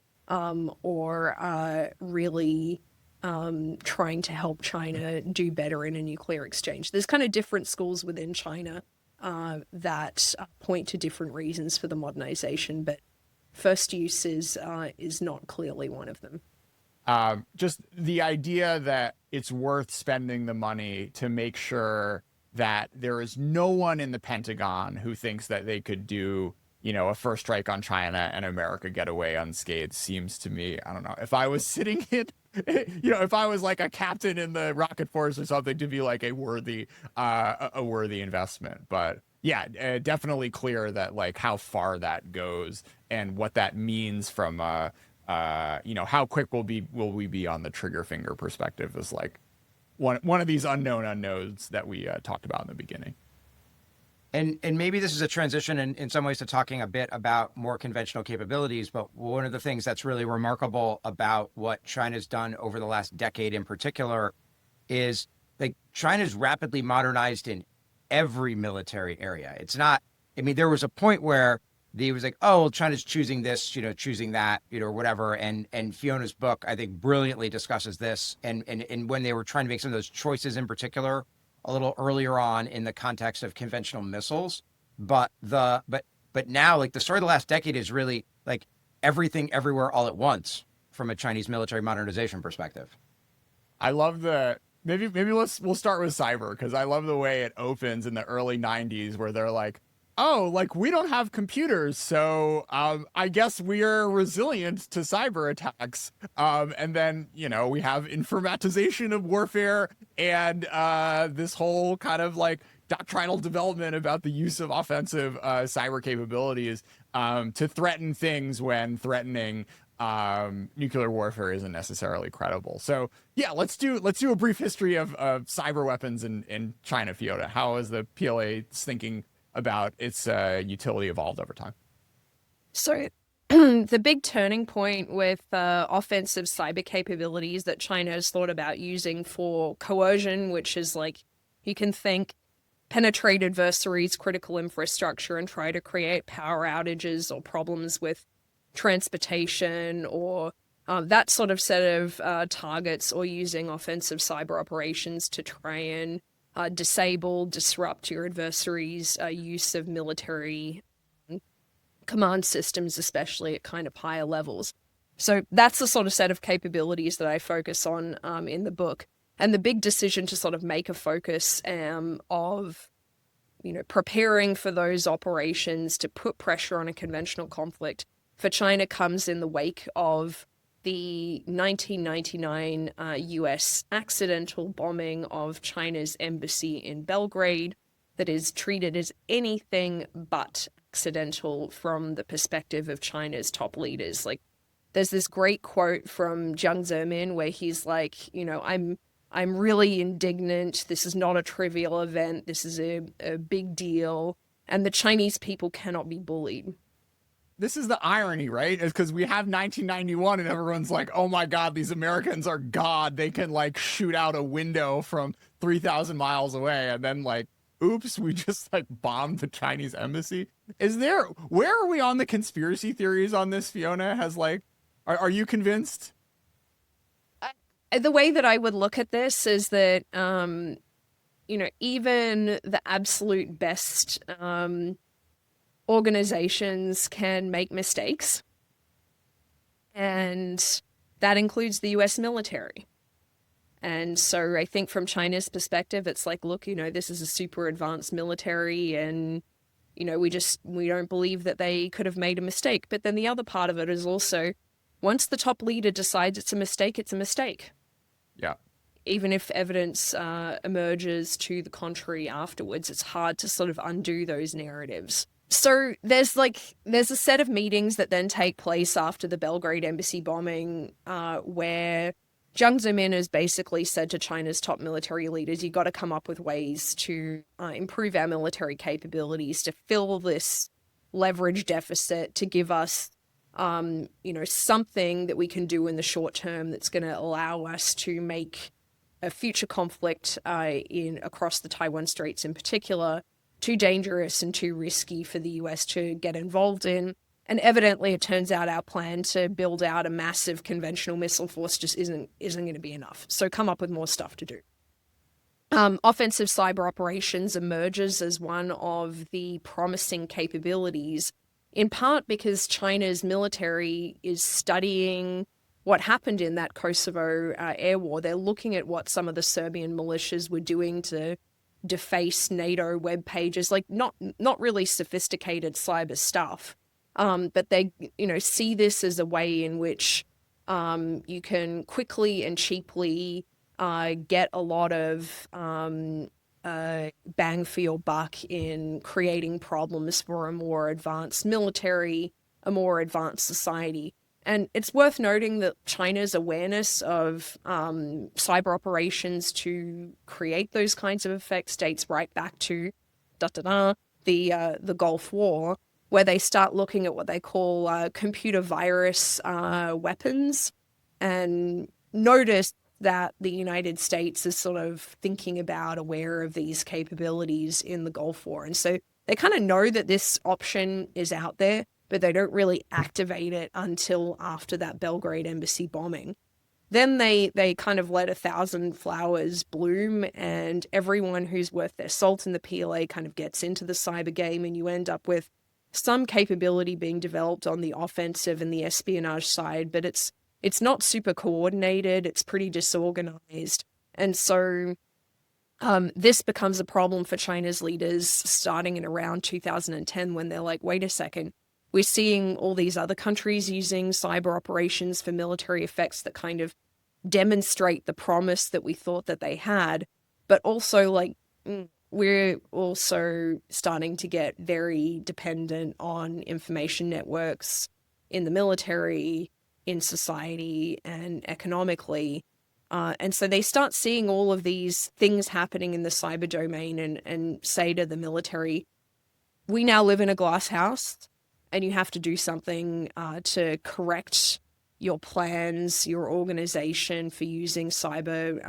or really trying to help China do better in a nuclear exchange. There's kind of different schools within China that point to different reasons for the modernization, but first use is not clearly one of them. Just the idea that it's worth spending the money to make sure that there is no one in the Pentagon who thinks that they could do, a first strike on China and America get away unscathed seems to me, I don't know, if I was sitting in, if I was like a captain in the rocket force or something, to be like a worthy investment. But yeah, definitely clear that like how far that goes and what that means from how quick will we be on the trigger finger perspective is like one of these unknown unknowns that we talked about in the beginning. And maybe this is a transition in some ways to talking a bit about more conventional capabilities, but one of the things that's really remarkable about what China's done over the last decade in particular is like China's rapidly modernized in every military area. It's not, there was a point where he was like, oh, well, China's choosing this, choosing that, or whatever. And Fiona's book, I think, brilliantly discusses this. And when they were trying to make some of those choices in particular, a little earlier on in the context of conventional missiles. But now, like the story of the last decade is really like everything, everywhere, all at once from a Chinese military modernization perspective. I love maybe we'll start with cyber, because I love the way it opens in the early 90s where they're like, oh, like we don't have computers, so I guess we are resilient to cyber attacks. And then, we have informatization of warfare and this whole kind of like doctrinal development about the use of offensive cyber capabilities to threaten things when threatening nuclear warfare isn't necessarily credible. So yeah, let's do a brief history of cyber weapons in China, Fiona. How is the PLA's thinking about its utility evolved over time? So the big turning point with offensive cyber capabilities that China has thought about using for coercion, which is like, you can think penetrate adversaries' critical infrastructure and try to create power outages or problems with transportation or that sort of set of targets, or using offensive cyber operations to try and disable, disrupt your adversary's use of military command systems, especially at kind of higher levels. So that's the sort of set of capabilities that I focus on in the book. And the big decision to sort of make a focus of, preparing for those operations to put pressure on a conventional conflict for China comes in the wake of the 1999 US accidental bombing of China's embassy in Belgrade that is treated as anything but accidental from the perspective of China's top leaders. Like, there's this great quote from Jiang Zemin where he's like, I'm really indignant. This is not a trivial event. This is a big deal. And the Chinese people cannot be bullied. This is the irony, right? Is because we have 1991 and everyone's like, oh my God, these Americans are God. They can like shoot out a window from 3,000 miles away. And then like, oops, we just like bombed the Chinese embassy. Where are we on the conspiracy theories on this, Fiona? Are you convinced? The way that I would look at this is that, even the absolute best organizations can make mistakes. And that includes the US military. And so I think from China's perspective, it's like, look, this is a super advanced military and, we don't believe that they could have made a mistake. But then the other part of it is also, once the top leader decides it's a mistake, it's a mistake. Yeah. Even if evidence emerges to the contrary afterwards, it's hard to sort of undo those narratives. So there's a set of meetings that then take place after the Belgrade embassy bombing where Jiang Zemin has basically said to China's top military leaders, you got to come up with ways to improve our military capabilities, to fill this leverage deficit, to give us, something that we can do in the short term that's going to allow us to make a future conflict across the Taiwan Straits in particular too dangerous and too risky for the US to get involved in. And evidently, it turns out our plan to build out a massive conventional missile force just isn't going to be enough. So come up with more stuff to do. Offensive cyber operations emerges as one of the promising capabilities, in part because China's military is studying what happened in that Kosovo air war. They're looking at what some of the Serbian militias were doing to deface NATO web pages, like not really sophisticated cyber stuff. But they, see this as a way in which you can quickly and cheaply get a lot of bang for your buck in creating problems for a more advanced military, a more advanced society. And it's worth noting that China's awareness of cyber operations to create those kinds of effects dates right back to the Gulf War, where they start looking at what they call computer virus weapons, and notice that the United States is sort of thinking about, aware of these capabilities in the Gulf War. And so they kind of know that this option is out there, but they don't really activate it until after that Belgrade embassy bombing. Then they kind of let 1,000 flowers bloom, and everyone who's worth their salt in the PLA kind of gets into the cyber game, and you end up with some capability being developed on the offensive and the espionage side, but it's not super coordinated. It's pretty disorganized. And so this becomes a problem for China's leaders starting in around 2010, when they're like, wait a second, we're seeing all these other countries using cyber operations for military effects that kind of demonstrate the promise that we thought that they had, but also we're also starting to get very dependent on information networks in the military, in society, and economically. And so they start seeing all of these things happening in the cyber domain and say to the military, we now live in a glass house, and you have to do something to correct your plans, your organization for using cyber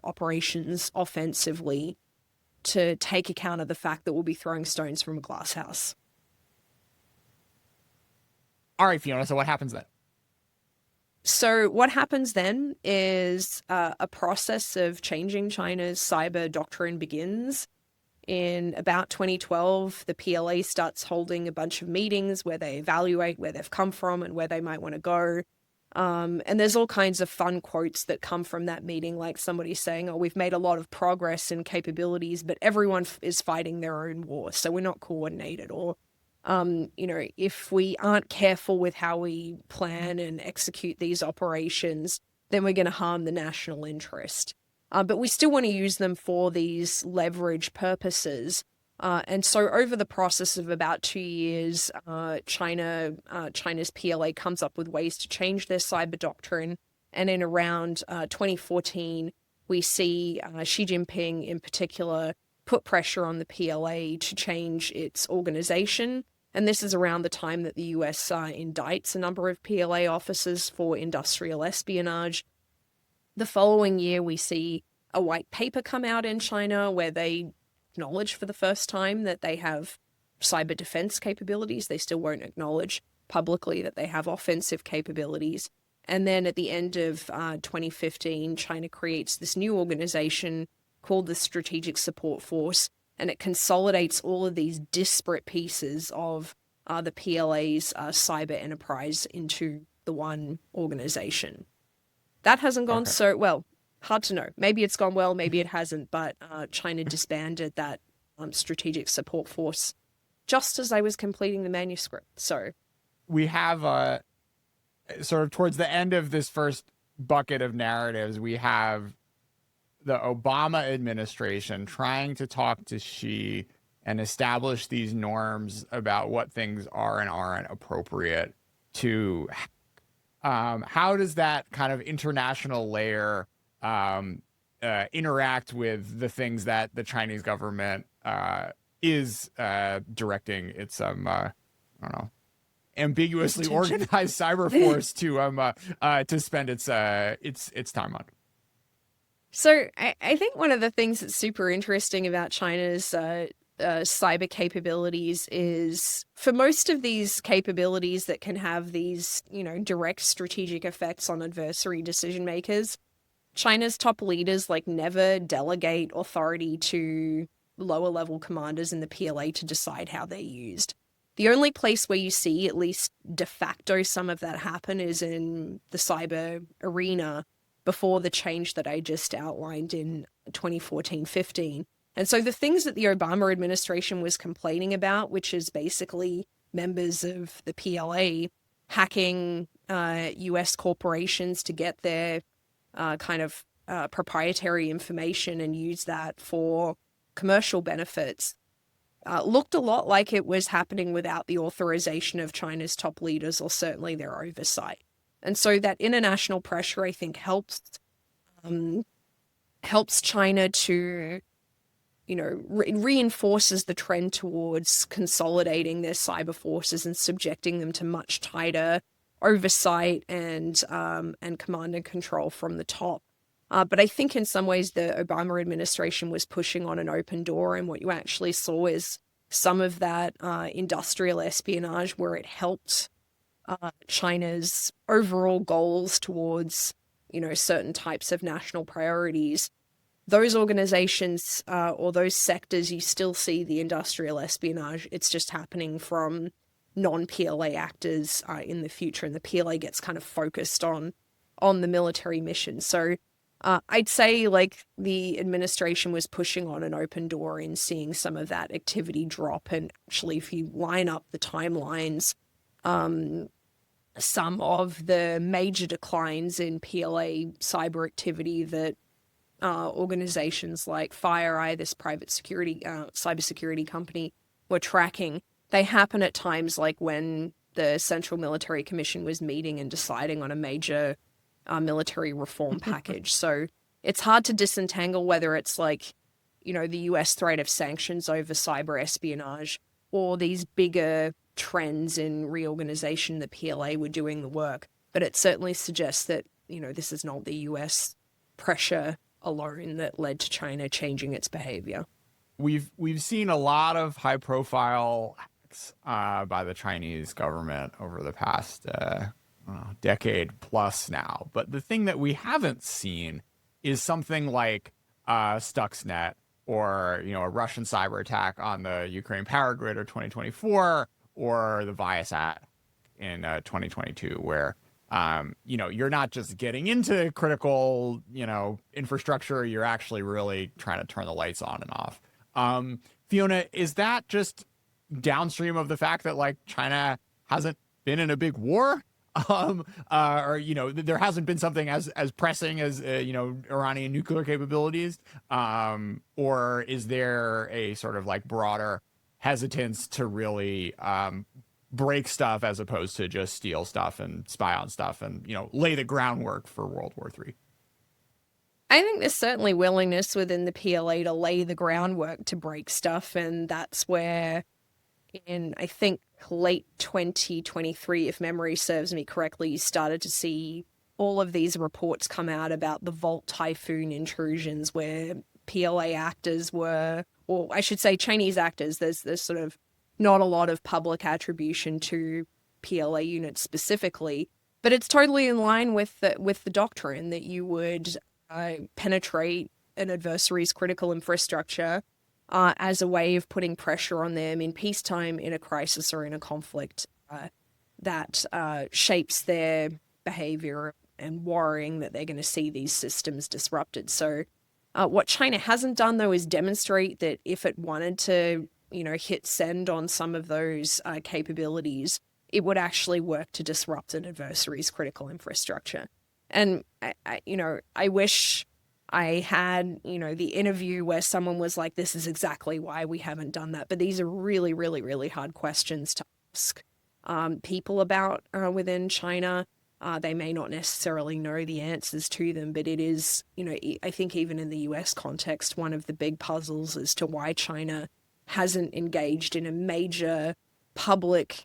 operations offensively to take account of the fact that we'll be throwing stones from a glass house. All right, Fiona, so what happens then? So what happens then is a process of changing China's cyber doctrine begins. In about 2012, the PLA starts holding a bunch of meetings where they evaluate where they've come from and where they might want to go. And there's all kinds of fun quotes that come from that meeting, like somebody saying, oh, we've made a lot of progress in capabilities, but everyone is fighting their own war, so we're not coordinated. Or, if we aren't careful with how we plan and execute these operations, then we're going to harm the national interest. But we still want to use them for these leverage purposes. And so over the process of about 2 years, China's PLA comes up with ways to change their cyber doctrine. And in around 2014, we see Xi Jinping in particular put pressure on the PLA to change its organization. And this is around the time that the US indicts a number of PLA officers for industrial espionage. The following year, we see a white paper come out in China where they acknowledge for the first time that they have cyber defense capabilities. They still won't acknowledge publicly that they have offensive capabilities. And then at the end of 2015, China creates this new organization called the Strategic Support Force, and it consolidates all of these disparate pieces of the PLA's cyber enterprise into the one organization. That hasn't gone so well. Hard to know. Maybe it's gone well, maybe it hasn't, but China disbanded that strategic support force just as I was completing the manuscript. So we have sort of towards the end of this first bucket of narratives, we have the Obama administration trying to talk to Xi and establish these norms about what things are and aren't appropriate to how does that kind of international layer interact with the things that the Chinese government is directing its I don't know, ambiguously organized cyber force to spend its time on? So I think one of the things that's super interesting about China's cyber capabilities is, for most of these capabilities that can have these, direct strategic effects on adversary decision makers, China's top leaders never delegate authority to lower level commanders in the PLA to decide how they're used. The only place where you see at least de facto some of that happen is in the cyber arena before the change that I just outlined in 2014-15. And so the things that the Obama administration was complaining about, which is basically members of the PLA hacking US corporations to get their proprietary information and use that for commercial benefits, looked a lot like it was happening without the authorization of China's top leaders, or certainly their oversight. And so that international pressure, I think, helps China to, reinforces the trend towards consolidating their cyber forces and subjecting them to much tighter oversight and command and control from the top. But I think in some ways the Obama administration was pushing on an open door, and what you actually saw is some of that industrial espionage where it helped China's overall goals towards, certain types of national priorities. Those organizations or those sectors, you still see the industrial espionage. It's just happening from non-PLA actors in the future, and the PLA gets kind of focused on the military mission. So I'd say the administration was pushing on an open door in seeing some of that activity drop. And actually, if you line up the timelines, some of the major declines in PLA cyber activity that organizations like FireEye, this private security cybersecurity company, were tracking, they happen at times like when the Central Military Commission was meeting and deciding on a major military reform package. So it's hard to disentangle whether it's the US threat of sanctions over cyber espionage or these bigger trends in reorganization. The PLA were doing the work, but it certainly suggests that, this is not the US pressure alone that led to China changing its behavior. We've seen a lot of high profile hacks by the Chinese government over the past decade plus now. But the thing that we haven't seen is something like Stuxnet, or a Russian cyber attack on the Ukraine power grid, or 2024, or the Viasat in 2022, where you're not just getting into critical infrastructure, you're actually really trying to turn the lights on and off. Fiona, is that just downstream of the fact that China hasn't been in a big war? Or there hasn't been something as pressing as Iranian nuclear capabilities, or is there a sort of broader hesitance to really break stuff as opposed to just steal stuff and spy on stuff and lay the groundwork for World War III? I think there's certainly willingness within the PLA to lay the groundwork to break stuff, and that's where in, I think, late 2023, if memory serves me correctly, you started to see all of these reports come out about the Volt Typhoon intrusions where PLA actors were, or I should say Chinese actors. There's sort of not a lot of public attribution to PLA units specifically, but it's totally in line with the doctrine that you would penetrate an adversary's critical infrastructure as a way of putting pressure on them in peacetime, in a crisis, or in a conflict that shapes their behavior and worrying that they're going to see these systems disrupted. So what China hasn't done, though, is demonstrate that if it wanted to, hit send on some of those capabilities, it would actually work to disrupt an adversary's critical infrastructure. And, I wish I had, the interview where someone was like, this is exactly why we haven't done that. But these are really, really, really hard questions to ask people about within China. They may not necessarily know the answers to them, but it is, I think even in the US context, one of the big puzzles as to why China hasn't engaged in a major public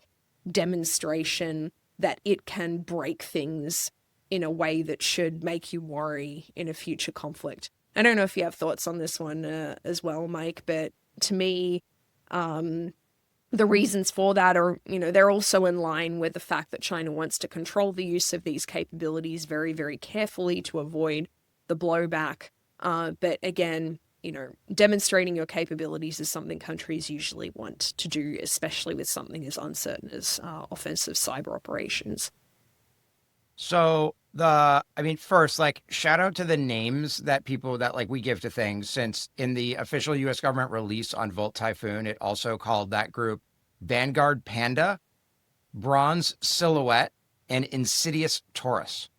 demonstration that it can break things in a way that should make you worry in a future conflict. I don't know if you have thoughts on this one as well, Mike, but to me, the reasons for that are, they're also in line with the fact that China wants to control the use of these capabilities very, very carefully to avoid the blowback. But again, demonstrating your capabilities is something countries usually want to do, especially with something as uncertain as offensive cyber operations. So first, shout out to the names that people that we give to things, since in the official U.S. government release on Volt Typhoon, it also called that group Vanguard Panda, Bronze Silhouette, and Insidious Taurus,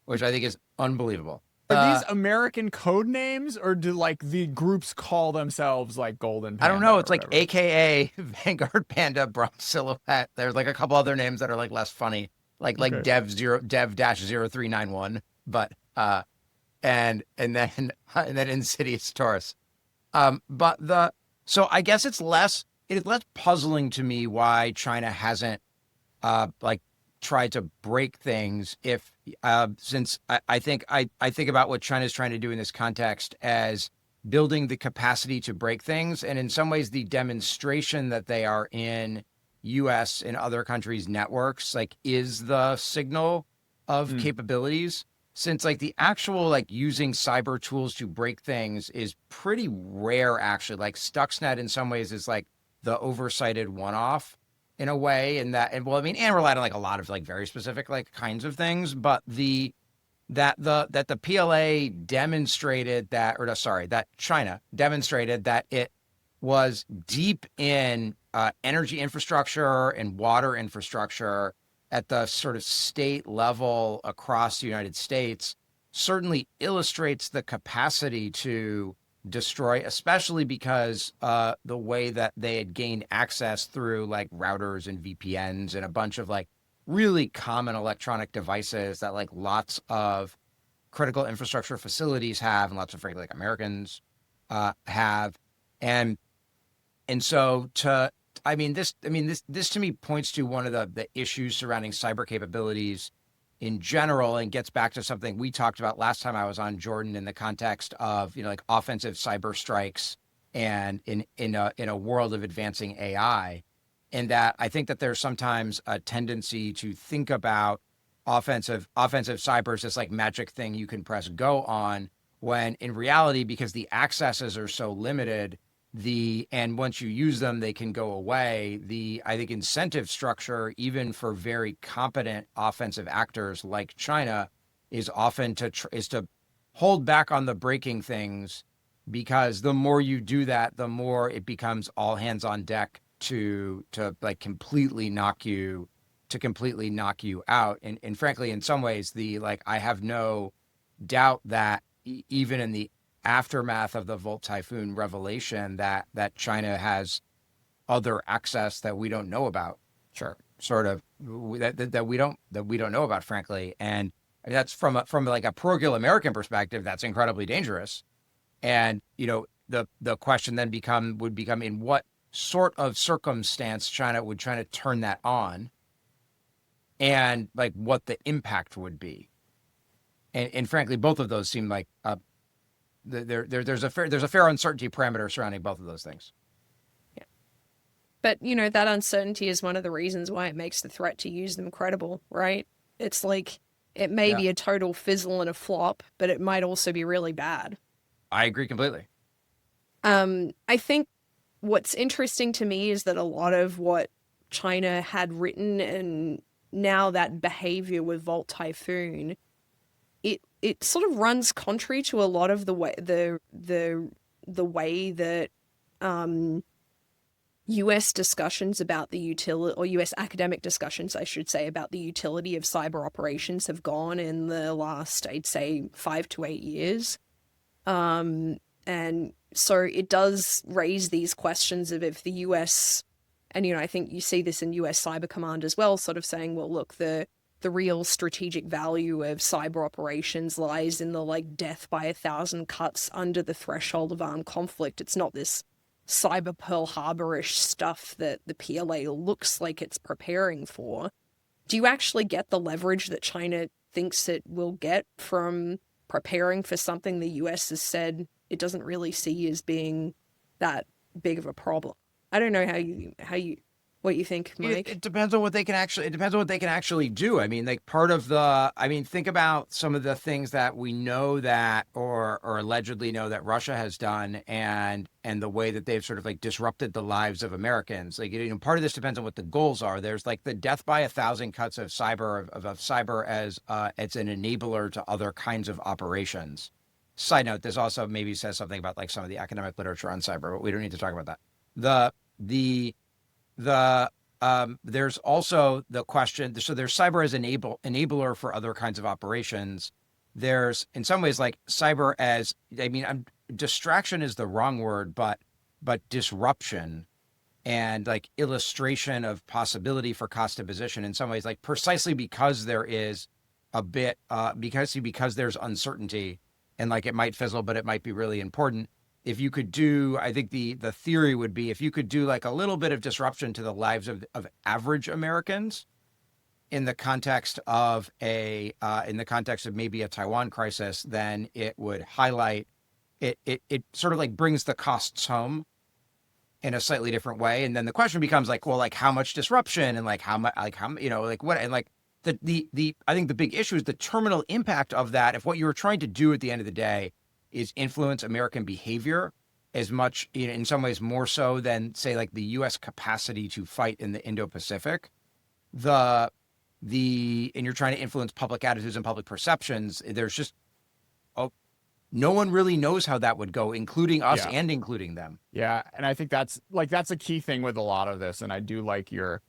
which I think is unbelievable. Are these American code names, or do the groups call themselves Golden Panda? I don't know. It's whatever? AKA Vanguard Panda, Bronze Silhouette. There's a couple other names that are less funny. Okay. Dev-391, but and then Insidious Taurus. So I guess it is less puzzling to me why China hasn't tried to break things, since I think about what China's trying to do in this context as building the capacity to break things, and in some ways the demonstration that they are in U.S. and other countries' networks is the signal of capabilities, since the actual using cyber tools to break things is pretty rare, actually. Stuxnet in some ways is the oversighted one-off in a way, and relied on a lot of very specific kinds of things, but that the PLA demonstrated that China demonstrated that it was deep in energy infrastructure and water infrastructure at the sort of state level across the United States, certainly illustrates the capacity to destroy, especially because the way that they had gained access through routers and VPNs and a bunch of really common electronic devices that lots of critical infrastructure facilities have, and lots of frankly Americans have. And so this to me points to one of the issues surrounding cyber capabilities in general, and gets back to something we talked about last time I was on, Jordan, in the context of offensive cyber strikes and in a world of advancing AI. And that I think that there's sometimes a tendency to think about offensive cyber as this magic thing you can press go on, when in reality, because the accesses are so limited, and once you use them, they can go away. I think incentive structure, even for very competent offensive actors like China, is often to hold back on the breaking things, because the more you do that, the more it becomes all hands on deck to completely knock you out. And frankly, in some ways, I have no doubt that even in the aftermath of the Volt Typhoon revelation, that China has other access that we don't know about. Sure. Sort of that we don't know about, frankly. And that's from a parochial American perspective, that's incredibly dangerous. And the question then would become in what sort of circumstance China would try to turn that on, and what the impact would be. And frankly, both of those seem there's a fair uncertainty parameter surrounding both of those things. Yeah. But, that uncertainty is one of the reasons why it makes the threat to use them credible, right? It's it may be a total fizzle and a flop, but it might also be really bad. I agree completely. I think what's interesting to me is that a lot of what China had written, and now that behavior with Volt Typhoon, it sort of runs contrary to a lot of the way that U.S. discussions about the utility, or U.S. academic discussions, I should say, about the utility of cyber operations have gone in the last, I'd say, 5 to 8 years. And so it does raise these questions of if the U.S., and I think you see this in U.S. Cyber Command as well, sort of saying, well, look, the the real strategic value of cyber operations lies in the like death by 1,000 cuts under the threshold of armed conflict. It's not this cyber Pearl Harbor-ish stuff that the PLA looks like it's preparing for. Do you actually get the leverage that China thinks it will get from preparing for something the US has said it doesn't really see as being that big of a problem? I don't know what you think, Mike. It depends on what they can actually do. I mean, like think about some of the things that we know that or allegedly know that Russia has done and the way that they've sort of like disrupted the lives of Americans. Like, part of this depends on what the goals are. There's like the death by 1,000 cuts of cyber as an enabler to other kinds of operations. Side note, this also maybe says something about like some of the academic literature on cyber, but we don't need to talk about that. There's also the question. So there's cyber as enabler for other kinds of operations. There's in some ways like cyber as, distraction is the wrong word, but disruption and like illustration of possibility for cost of position in some ways, like precisely because there is a bit, because there's uncertainty and like it might fizzle, but it might be really important. If you could do, I think the theory would be if you could do like a little bit of disruption to the lives of average Americans in the context of maybe a Taiwan crisis, then it would highlight it sort of like brings the costs home in a slightly different way. And then the question becomes like, well, like how much disruption and like how much, like how, like what, and like the I think the big issue is the terminal impact of that. If what you were trying to do at the end of the day is influence American behavior as much, in some ways more so than say like the U.S. capacity to fight in the Indo-Pacific, and you're trying to influence public attitudes and public perceptions, there's just, no one really knows how that would go, including us and including them. Yeah, and I think that's a key thing with a lot of this, and I do like your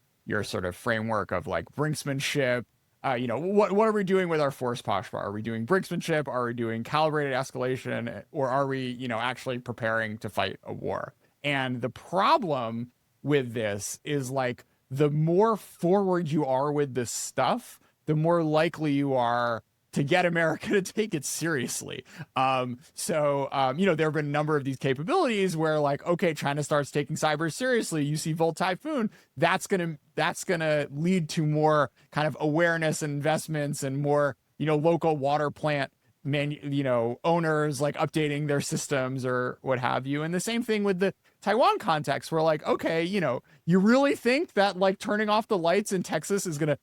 sort of framework of like brinksmanship. What are we doing with our force posture? Are we doing brinksmanship? Are we doing calibrated escalation? Or are we, actually preparing to fight a war? And the problem with this is like the more forward you are with this stuff, the more likely you are to get America to take it seriously. There have been a number of these capabilities where like, okay, China starts taking cyber seriously. You see Volt Typhoon, that's gonna lead to more kind of awareness and investments and more, local water plant owners like updating their systems or what have you. And the same thing with the Taiwan context where like, okay, you really think that like turning off the lights in Texas is gonna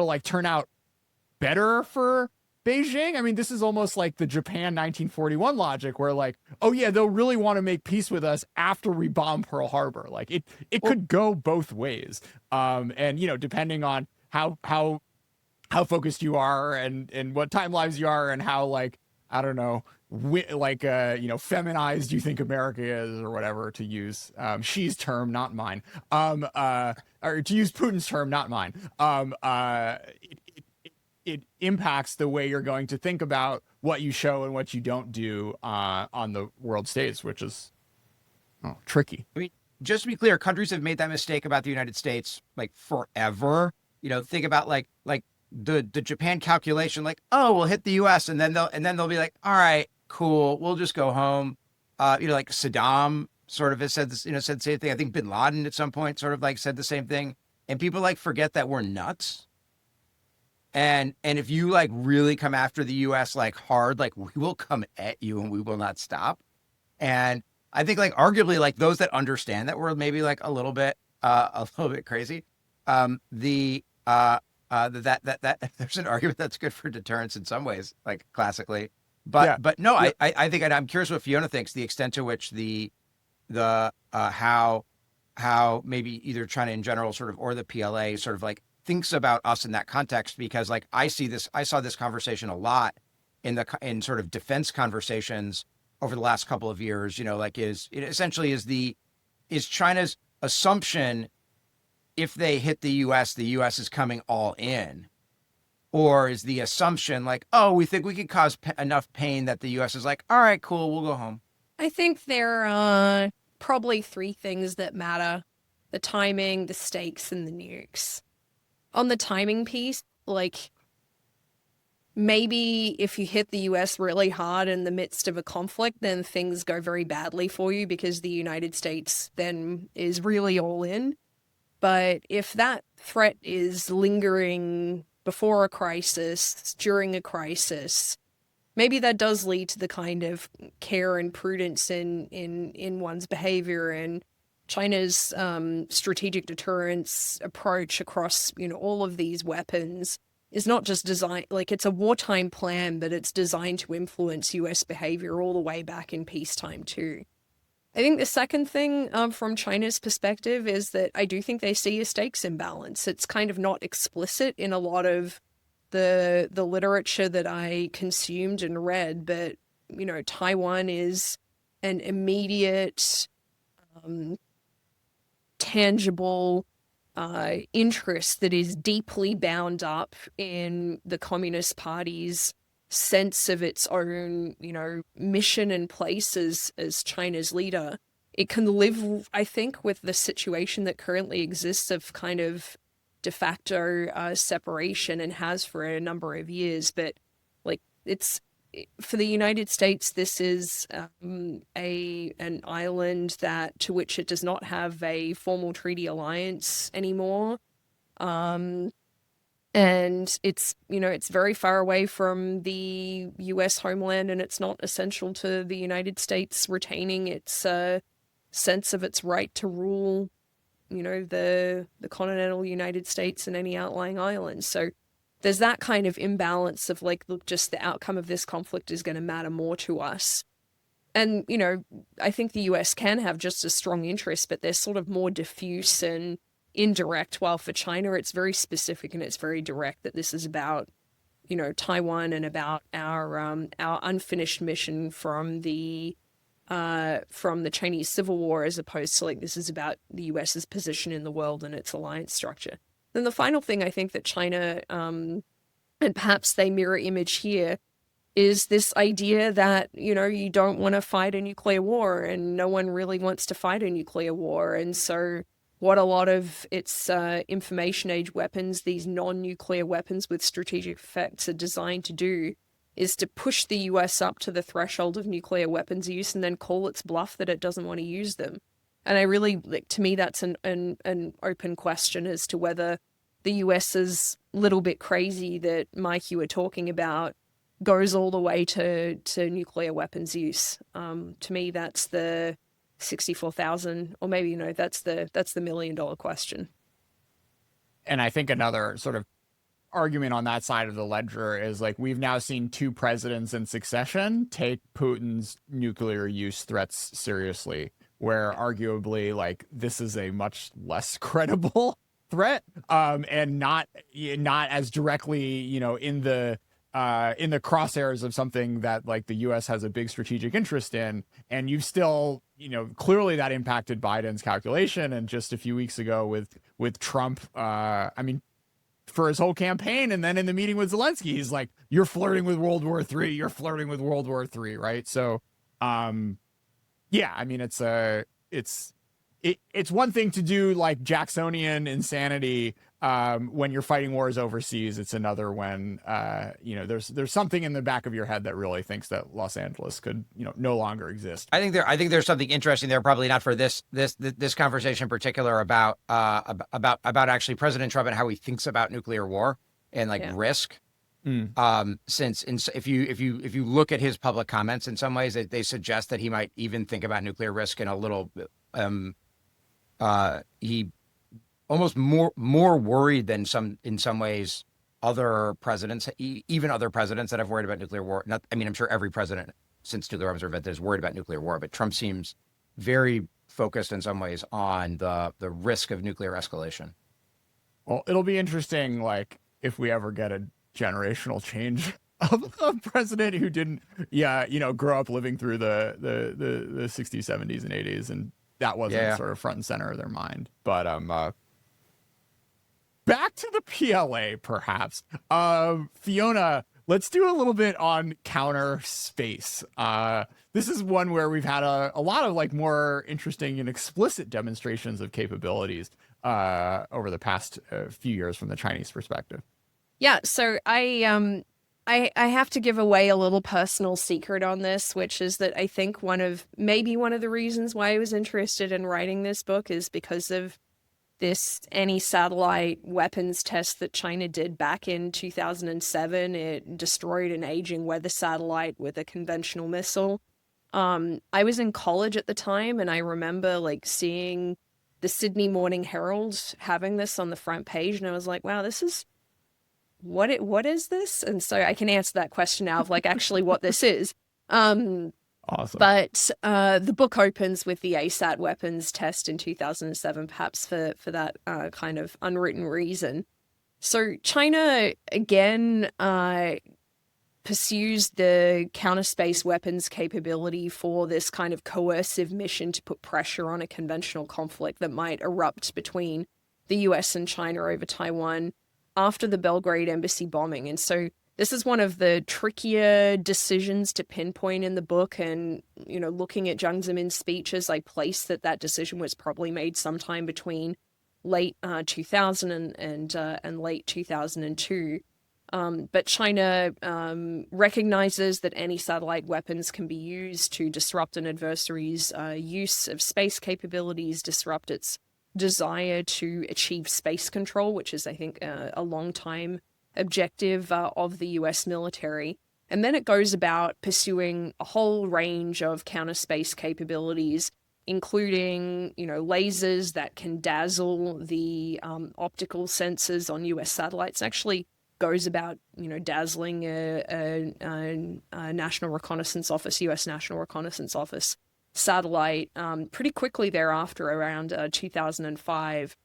like turn out better for Beijing? I mean, this is almost like the Japan 1941 logic where like, oh yeah, they'll really want to make peace with us after we bomb Pearl Harbor. Like it could go both ways. And depending on how focused you are and what timelines you are and how like, I don't know, feminized you think America is or whatever, to use Xi's term, not mine. Or to use Putin's term, not mine. It impacts the way you're going to think about what you show and what you don't do on the world stage, which is tricky. I mean, just to be clear, countries have made that mistake about the United States like forever. Think about like the Japan calculation, like, oh, we'll hit the U.S. and then they'll be like, all right, cool, we'll just go home. Like Saddam sort of has said this, said the same thing. I think Bin Laden at some point sort of like said the same thing, and people like forget that we're nuts. And if you like really come after the U.S. like hard, like we will come at you and we will not stop. And I think like arguably like those that understand that we're maybe like a little bit crazy. That there's an argument that's good for deterrence in some ways, like classically. But no, yeah. I think I'm curious what Fiona thinks, the extent to which how maybe either China in general sort of or the PLA sort of like thinks about us in that context, because like I saw this conversation a lot in sort of defense conversations over the last couple of years, is China's assumption if they hit the US is coming all in, or is the assumption like, oh, we think we could cause enough pain that the US is like, all right, cool, we'll go home. I think there are probably three things that matter: the timing, the stakes, and the nukes. On the timing piece, like, maybe if you hit the US really hard in the midst of a conflict, then things go very badly for you because the United States then is really all in. But if that threat is lingering before a crisis, during a crisis, maybe that does lead to the kind of care and prudence in one's behavior. And China's strategic deterrence approach across, all of these weapons is not just designed, like, it's a wartime plan, but it's designed to influence US behavior all the way back in peacetime too. I think the second thing from China's perspective is that I do think they see a stakes imbalance. It's kind of not explicit in a lot of the literature that I consumed and read, but Taiwan is an immediate, tangible interest that is deeply bound up in the Communist Party's sense of its own, mission and place as China's leader. It can live, I think, with the situation that currently exists of kind of de facto separation, and has for a number of years. But like, it's for the United States, this is an island to which it does not have a formal treaty alliance anymore. And it's very far away from the US homeland, and it's not essential to the United States retaining its sense of its right to rule, the continental United States and any outlying islands. So there's that kind of imbalance of like, look, just the outcome of this conflict is going to matter more to us. And, I think the US can have just a strong interest, but they're sort of more diffuse and indirect, while for China it's very specific and it's very direct, that this is about Taiwan and about our unfinished mission from the Chinese Civil War, as opposed to like, this is about the US's position in the world and its alliance structure. Then the final thing I think that China and perhaps they mirror image here is this idea that you don't want to fight a nuclear war, and no one really wants to fight a nuclear war. And so what a lot of its information age weapons, these non-nuclear weapons with strategic effects, are designed to do is to push the US up to the threshold of nuclear weapons use and then call its bluff that it doesn't want to use them. And I really, like, to me, that's an open question as to whether the US is a little bit crazy that Mike, you were talking about, goes all the way to nuclear weapons use. To me, that's the 64,000, or maybe, that's the $1 million question. And I think another sort of argument on that side of the ledger is like, we've now seen 2 presidents in succession take Putin's nuclear use threats seriously, where arguably like this is a much less credible threat, and not as directly, in the crosshairs of something that like the US has a big strategic interest in. And you've still, clearly that impacted Biden's calculation. And just a few weeks ago with Trump, for his whole campaign, and then in the meeting with Zelensky, he's like, you're flirting with World War III, you're flirting with World War III, right? So, it's one thing to do like Jacksonian insanity when you're fighting wars overseas. It's another when there's something in the back of your head that really thinks that Los Angeles could no longer exist. I think there's something interesting there, probably not for this conversation in particular, about actually President Trump and how he thinks about nuclear war and risk. Since if you look at his public comments, in some ways they suggest that he might even think about nuclear risk in a little he almost more worried than in some ways other presidents, even other presidents that have worried about nuclear war. I'm sure every president since nuclear arms are invented is worried about nuclear war, but Trump seems very focused in some ways on the risk of nuclear escalation. Well, it'll be interesting, like, if we ever get a generational change of a president who didn't, grow up living through the 60s, 70s, and 80s, and that wasn't sort of front and center of their mind. But back to the PLA, perhaps. Fiona, let's do a little bit on counter space. This is one where we've had a lot of like more interesting and explicit demonstrations of capabilities over the past few years from the Chinese perspective. Yeah, so I have to give away a little personal secret on this, which is that I think one of the reasons why I was interested in writing this book is because of this anti-satellite weapons test that China did back in 2007. It destroyed an aging weather satellite with a conventional missile. I was in college at the time, and I remember like seeing the Sydney Morning Herald having this on the front page, and I was like, wow, this is what is this? And so I can answer that question now of like actually what this is. Awesome. But the book opens with the ASAT weapons test in 2007, perhaps for that kind of unwritten reason. So China again pursues the counter space weapons capability for this kind of coercive mission to put pressure on a conventional conflict that might erupt between the US and China over Taiwan after the Belgrade embassy bombing. And so this is one of the trickier decisions to pinpoint in the book. And, you know, looking at Jiang Zemin's speeches, I place that decision was probably made sometime between late 2000 and late 2002. But China recognizes that any satellite weapons can be used to disrupt an adversary's use of space capabilities, disrupt its desire to achieve space control, which is, I think, a long time objective of the US military. And then it goes about pursuing a whole range of counter space capabilities, including, you know, lasers that can dazzle the optical sensors on US satellites. Actually goes about, you know, dazzling a National Reconnaissance Office, US National Reconnaissance Office satellite pretty quickly thereafter, around 2005,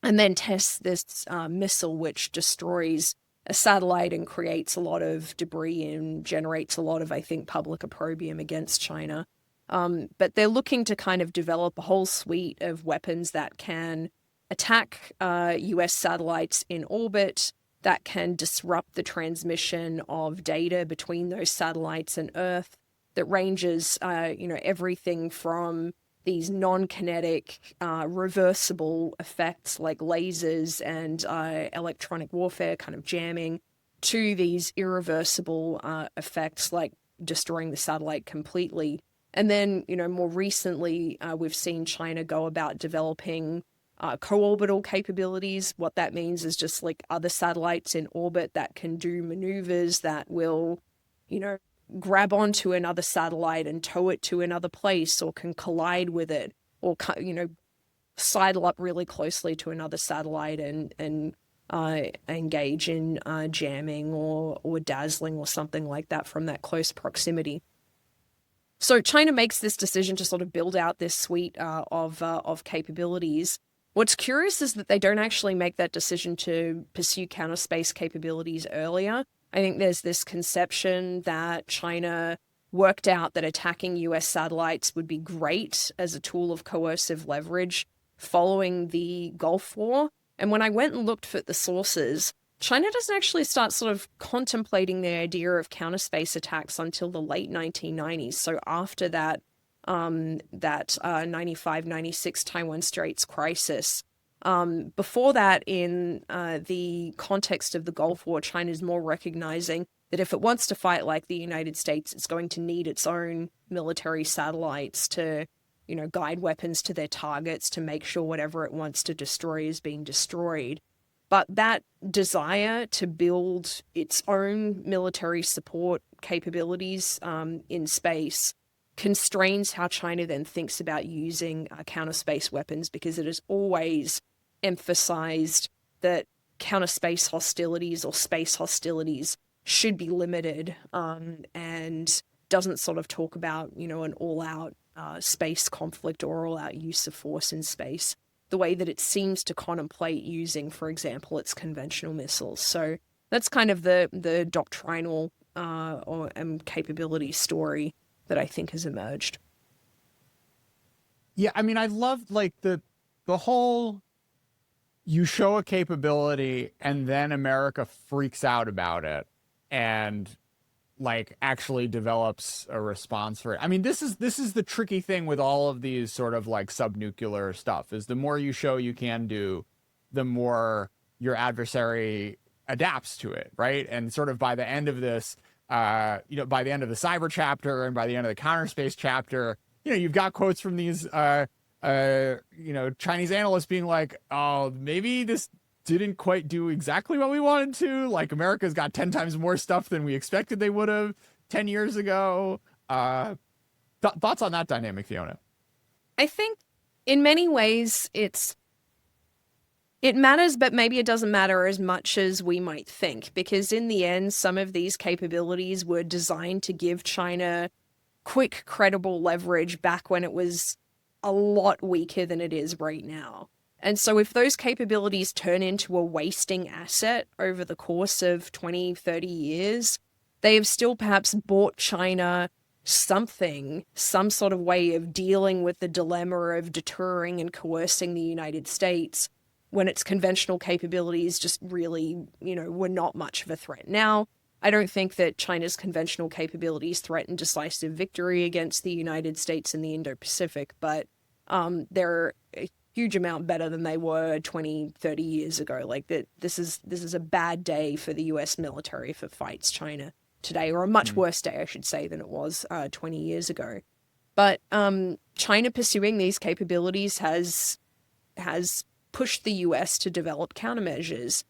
and then tests this missile which destroys a satellite and creates a lot of debris and generates a lot of, I think, public opprobrium against China. But they're looking to kind of develop a whole suite of weapons that can attack US satellites in orbit, that can disrupt the transmission of data between those satellites and Earth, that ranges, you know, everything from these non-kinetic, reversible effects like lasers and electronic warfare kind of jamming, to these irreversible effects like destroying the satellite completely. And then, you know, more recently, we've seen China go about developing co-orbital capabilities. What that means is just like other satellites in orbit that can do maneuvers that will, you know, grab onto another satellite and tow it to another place, or can collide with it, or, you know, sidle up really closely to another satellite and engage in jamming or dazzling or something like that from that close proximity. So China makes this decision to sort of build out this suite of capabilities. What's curious is that they don't actually make that decision to pursue counter space capabilities earlier. I think there's this conception that China worked out that attacking US satellites would be great as a tool of coercive leverage following the Gulf War. And when I went and looked for the sources, China doesn't actually start sort of contemplating the idea of counter space attacks until the late 1990s. So after that 95-96 Taiwan Straits crisis. Before that, in the context of the Gulf War, China is more recognizing that if it wants to fight like the United States, it's going to need its own military satellites to, you know, guide weapons to their targets, to make sure whatever it wants to destroy is being destroyed. But that desire to build its own military support capabilities in space constrains how China then thinks about using counter space weapons, because it has always emphasized that counter space hostilities or space hostilities should be limited, and doesn't sort of talk about, you know, an all-out space conflict or all-out use of force in space, the way that it seems to contemplate using, for example, its conventional missiles. So that's kind of the doctrinal or capability story that I think has emerged. Yeah, I mean, I love like the whole, you show a capability and then America freaks out about it and like actually develops a response for it. I mean, this is the tricky thing with all of these sort of like subnuclear stuff, is the more you show you can do, the more your adversary adapts to it, right? And sort of by the end of this, by the end of the cyber chapter and by the end of the counter space chapter, you've got quotes from these, Chinese analysts being like, oh, maybe this didn't quite do exactly what we wanted to. Like, America's got 10 times more stuff than we expected they would have 10 years ago. Thoughts on that dynamic, Fiona? I think in many ways it matters, but maybe it doesn't matter as much as we might think, because in the end, some of these capabilities were designed to give China quick, credible leverage back when it was a lot weaker than it is right now. And so if those capabilities turn into a wasting asset over the course of 20, 30 years, they have still perhaps bought China some sort of way of dealing with the dilemma of deterring and coercing the United States when its conventional capabilities just really, were not much of a threat. Now, I don't think that China's conventional capabilities threaten decisive victory against the United States in the Indo-Pacific, but they're a huge amount better than they were 20, 30 years ago. Like, this is a bad day for the US military if it fights China today, or a much worse day, I should say, than it was 20 years ago. But China pursuing these capabilities has pushed the US to develop countermeasures.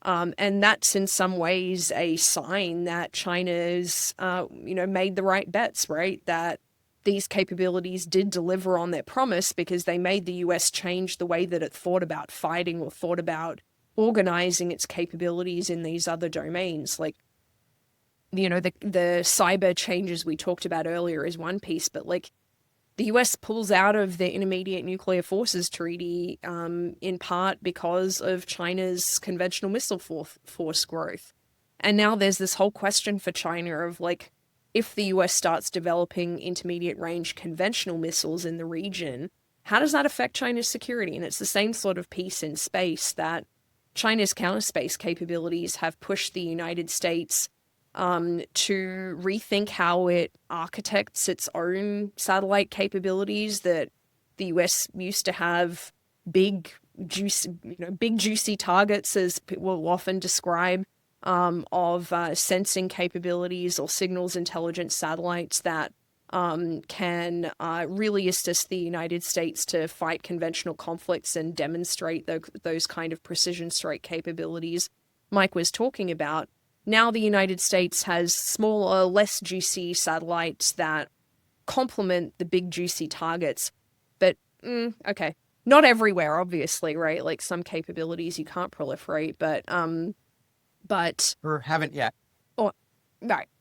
And that's in some ways a sign that China's, made the right bets, right? That these capabilities did deliver on their promise because they made the US change the way that it thought about fighting or thought about organizing its capabilities in these other domains. Like, the cyber changes we talked about earlier is one piece, but like, the US pulls out of the Intermediate Nuclear Forces Treaty in part because of China's conventional missile force growth. And now there's this whole question for China of like, if the US starts developing intermediate range conventional missiles in the region, how does that affect China's security? And it's the same sort of piece in space, that China's counter space capabilities have pushed the United States to rethink how it architects its own satellite capabilities. That the US used to have big juicy targets, as people will often describe, of sensing capabilities or signals intelligence satellites that can really assist the United States to fight conventional conflicts and demonstrate those kind of precision strike capabilities Mike was talking about. Now the United States has smaller, less juicy satellites that complement the big juicy targets. But, okay, not everywhere, obviously, right? Like, some capabilities you can't proliferate, but... Or haven't yet. Or,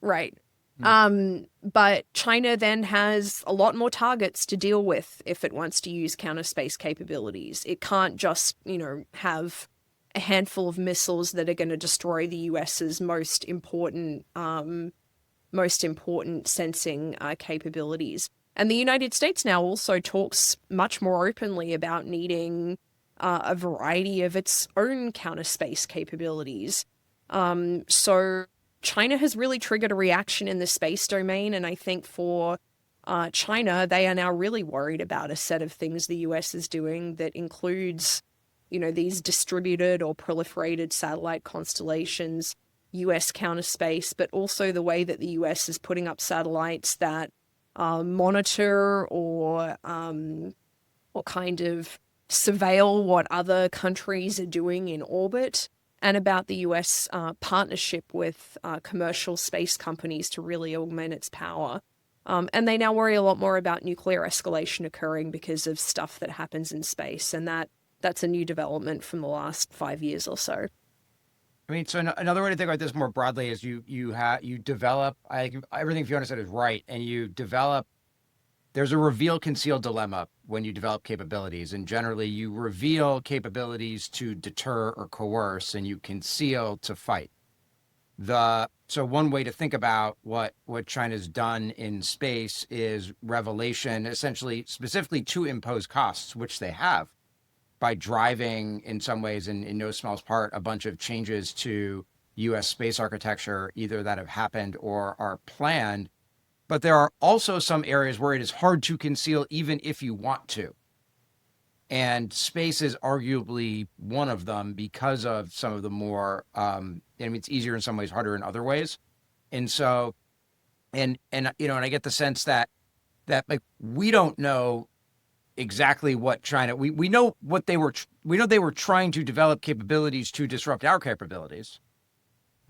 right. But China then has a lot more targets to deal with if it wants to use counter space capabilities. It can't just, have a handful of missiles that are going to destroy the US's most important sensing capabilities. And the United States now also talks much more openly about needing a variety of its own counter space capabilities. So China has really triggered a reaction in the space domain, and I think for China, they are now really worried about a set of things the US is doing that includes, these distributed or proliferated satellite constellations, US counter space, but also the way that the US is putting up satellites that monitor or kind of surveil what other countries are doing in orbit, and about the US partnership with commercial space companies to really augment its power. And they now worry a lot more about nuclear escalation occurring because of stuff that happens in space, and that's a new development from the last 5 years or so. I mean, so another way to think about this more broadly is you develop. Everything Fiona said is right, and you develop. There's a reveal conceal dilemma when you develop capabilities, and generally you reveal capabilities to deter or coerce, and you conceal to fight. So one way to think about what China's done in space is revelation, essentially, specifically to impose costs, which they have, by driving, in some ways, in no small part, a bunch of changes to U.S. space architecture, either that have happened or are planned. But there are also some areas where it is hard to conceal, even if you want to. And space is arguably one of them because of some of the more, I mean, it's easier in some ways, harder in other ways. And so, and I get the sense that like, we don't know exactly what China, we know what they were, we know they were trying to develop capabilities to disrupt our capabilities.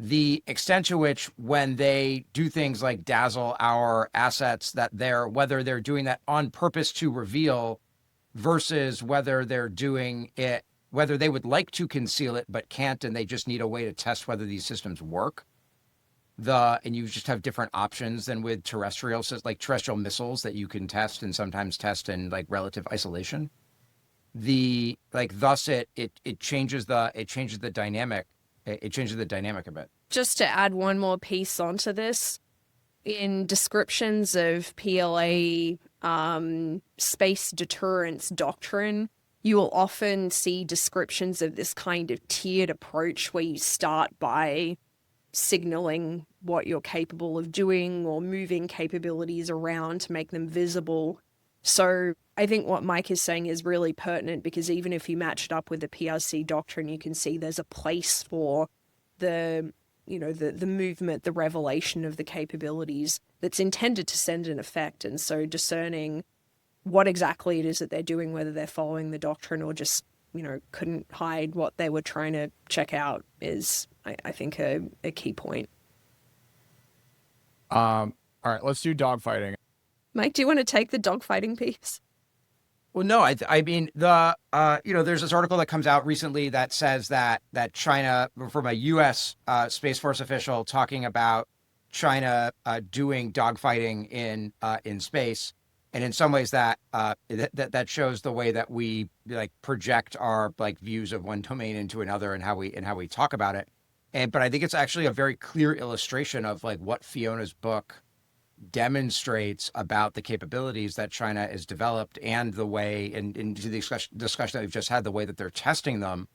The extent to which when they do things like dazzle our assets, that whether they're doing that on purpose to reveal versus whether they're doing it, whether they would like to conceal it but can't, and they just need a way to test whether these systems work. And you just have different options than with terrestrial missiles that you can test and sometimes test in like relative isolation. Thus it changes the dynamic. It changes the dynamic a bit. Just to add one more piece onto this, in descriptions of PLA space deterrence doctrine, you will often see descriptions of this kind of tiered approach where you start by signaling what you're capable of doing or moving capabilities around to make them visible. So I think what Mike is saying is really pertinent, because even if you match it up with the PRC doctrine, you can see there's a place for the movement, the revelation of the capabilities that's intended to send an effect. And so discerning what exactly it is that they're doing, whether they're following the doctrine or just, couldn't hide what they were trying to check out, is, I think, a key point. All right, let's do dogfighting. Mike, do you want to take the dogfighting piece? Well, no, I mean, there's this article that comes out recently that says that China, from a U.S. Space Force official, talking about China doing dogfighting in space, and in some ways that shows the way that we like project our like views of one domain into another and how we talk about it. But I think it's actually a very clear illustration of like what Fiona's book demonstrates about the capabilities that China has developed and the way, and into the discussion that we've just had, the way that they're testing them.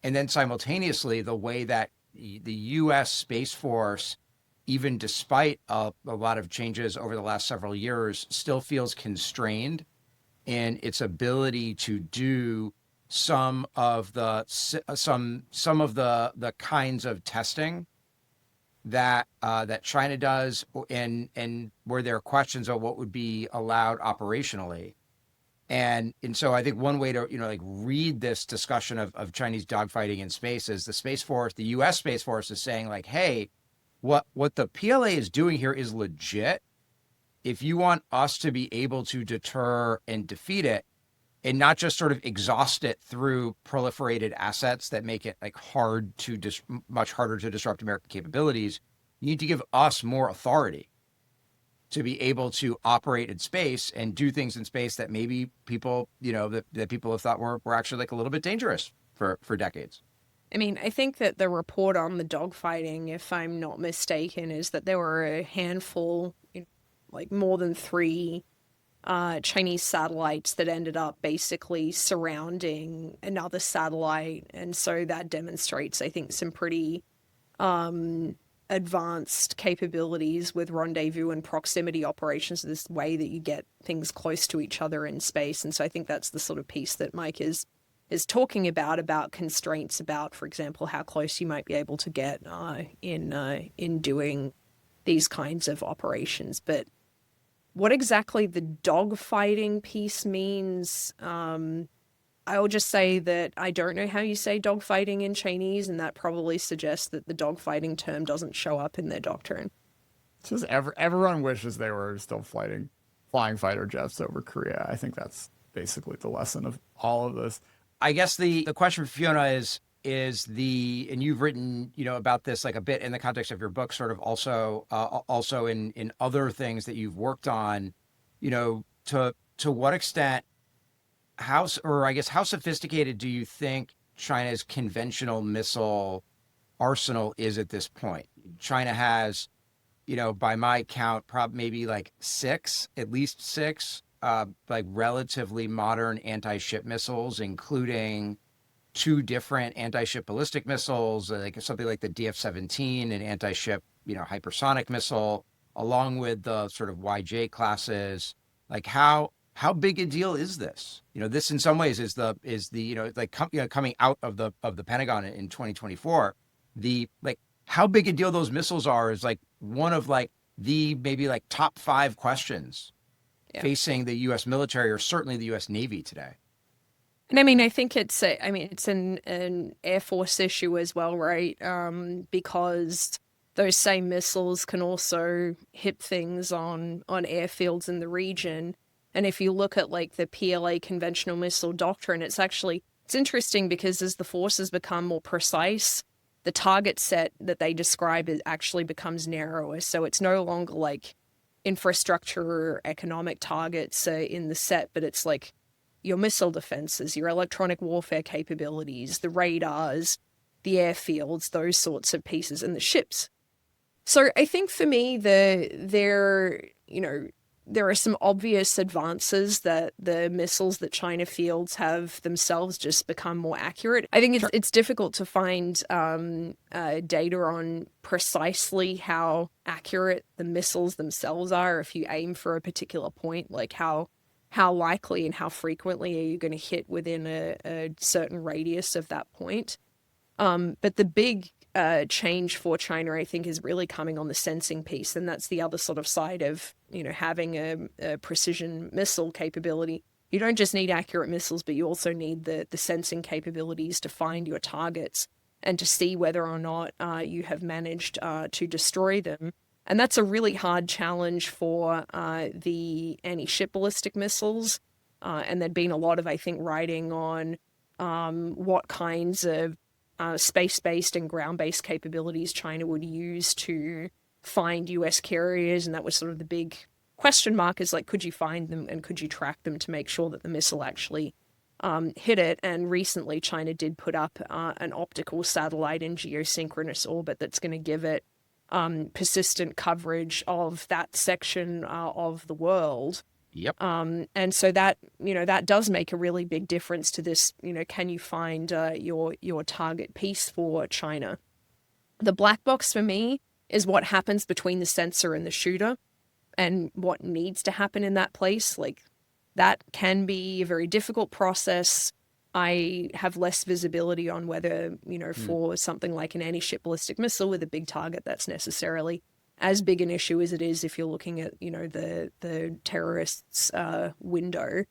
And then simultaneously, the way that the U.S. Space Force, even despite a lot of changes over the last several years, still feels constrained in its ability to do some of the kinds of testing that China does, and where there are questions of what would be allowed operationally. And so I think one way to read this discussion of Chinese dogfighting in space is the U.S. Space Force is saying like, hey, what the PLA is doing here is legit. If you want us to be able to deter and defeat it, and not just sort of exhaust it through proliferated assets that make it like much harder to disrupt American capabilities, you need to give us more authority to be able to operate in space and do things in space that maybe people, that people have thought were actually like a little bit dangerous for decades. I mean, I think that the report on the dogfighting, if I'm not mistaken, is that there were a handful, like more than 3 Chinese satellites that ended up basically surrounding another satellite. And so that demonstrates, I think, some pretty advanced capabilities with rendezvous and proximity operations, this way that you get things close to each other in space. And so I think that's the sort of piece that Mike is talking about constraints, about, for example, how close you might be able to get in doing these kinds of operations. But what exactly the dogfighting piece means, I will just say that I don't know how you say dogfighting in Chinese, and that probably suggests that the dogfighting term doesn't show up in their doctrine. It's just everyone wishes they were still flying fighter jets over Korea. I think that's basically the lesson of all of this. I guess the question for Fiona is and you've written, about this like a bit in the context of your book, sort of also in other things that you've worked on, to what extent, how sophisticated do you think China's conventional missile arsenal is at this point? China has, by my count, maybe like at least six, like relatively modern anti-ship missiles, including 2 different anti-ship ballistic missiles, like something like the DF-17, an anti-ship, hypersonic missile, along with the sort of YJ classes. Like how how big a deal is this? This in some ways is the coming out of the Pentagon in 2024, how big a deal those missiles are is like one of like the maybe like top 5 questions facing the U.S. military, or certainly the U.S. Navy today. And I mean, I think it's an Air Force issue as well, right? Because those same missiles can also hit things on airfields in the region. And if you look at like the PLA conventional missile doctrine, it's interesting because as the forces become more precise, the target set that they describe actually becomes narrower. So it's no longer like infrastructure or economic targets in the set, but it's like your missile defenses, your electronic warfare capabilities, the radars, the airfields, those sorts of pieces, and the ships. So I think for me, there are some obvious advances that the missiles that China fields have themselves just become more accurate. I think it's difficult to find data on precisely how accurate the missiles themselves are if you aim for a particular point, like how likely and how frequently are you going to hit within a certain radius of that point. But the big change for China, I think, is really coming on the sensing piece. And that's the other sort of side of, having a precision missile capability. You don't just need accurate missiles, but you also need the sensing capabilities to find your targets and to see whether or not you have managed to destroy them. And that's a really hard challenge for the anti-ship ballistic missiles. And there'd been a lot of, I think, writing on what kinds of space-based and ground-based capabilities China would use to find US carriers. And that was sort of the big question mark, is like, could you find them and could you track them to make sure that the missile actually hit it? And recently China did put up an optical satellite in geosynchronous orbit that's going to give it persistent coverage of that section of the world. Yep. And so that, that does make a really big difference to this, can you find your target piece for China? The black box for me is what happens between the sensor and the shooter and what needs to happen in that place. Like, that can be a very difficult process. I have less visibility on whether, for something like an anti-ship ballistic missile with a big target, that's necessarily as big an issue as it is if you're looking at, the terrorists' window.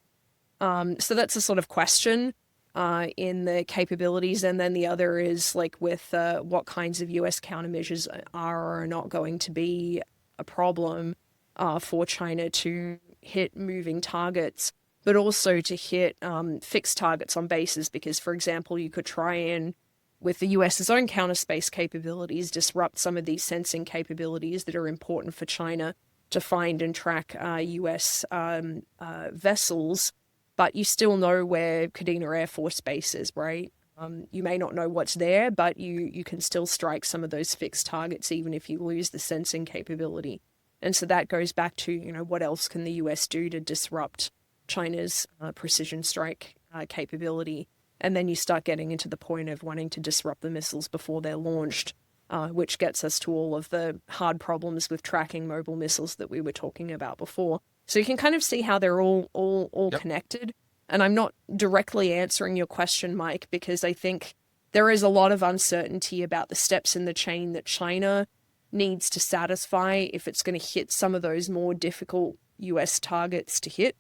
So that's a sort of question in the capabilities. And then the other is like with what kinds of US countermeasures are or are not going to be a problem for China to hit moving targets, but also to hit fixed targets on bases. Because, for example, you could try and, with the US's own counter space capabilities, disrupt some of these sensing capabilities that are important for China to find and track US vessels. But you still know where Kadena Air Force Base is, right? You may not know what's there, but you can still strike some of those fixed targets even if you lose the sensing capability. And so that goes back to, what else can the US do to disrupt China's precision strike capability? And then you start getting into the point of wanting to disrupt the missiles before they're launched, which gets us to all of the hard problems with tracking mobile missiles that we were talking about before. So you can kind of see how they're all connected. And I'm not directly answering your question, Mike, because I think there is a lot of uncertainty about the steps in the chain that China needs to satisfy if it's going to hit some of those more difficult US targets to hit.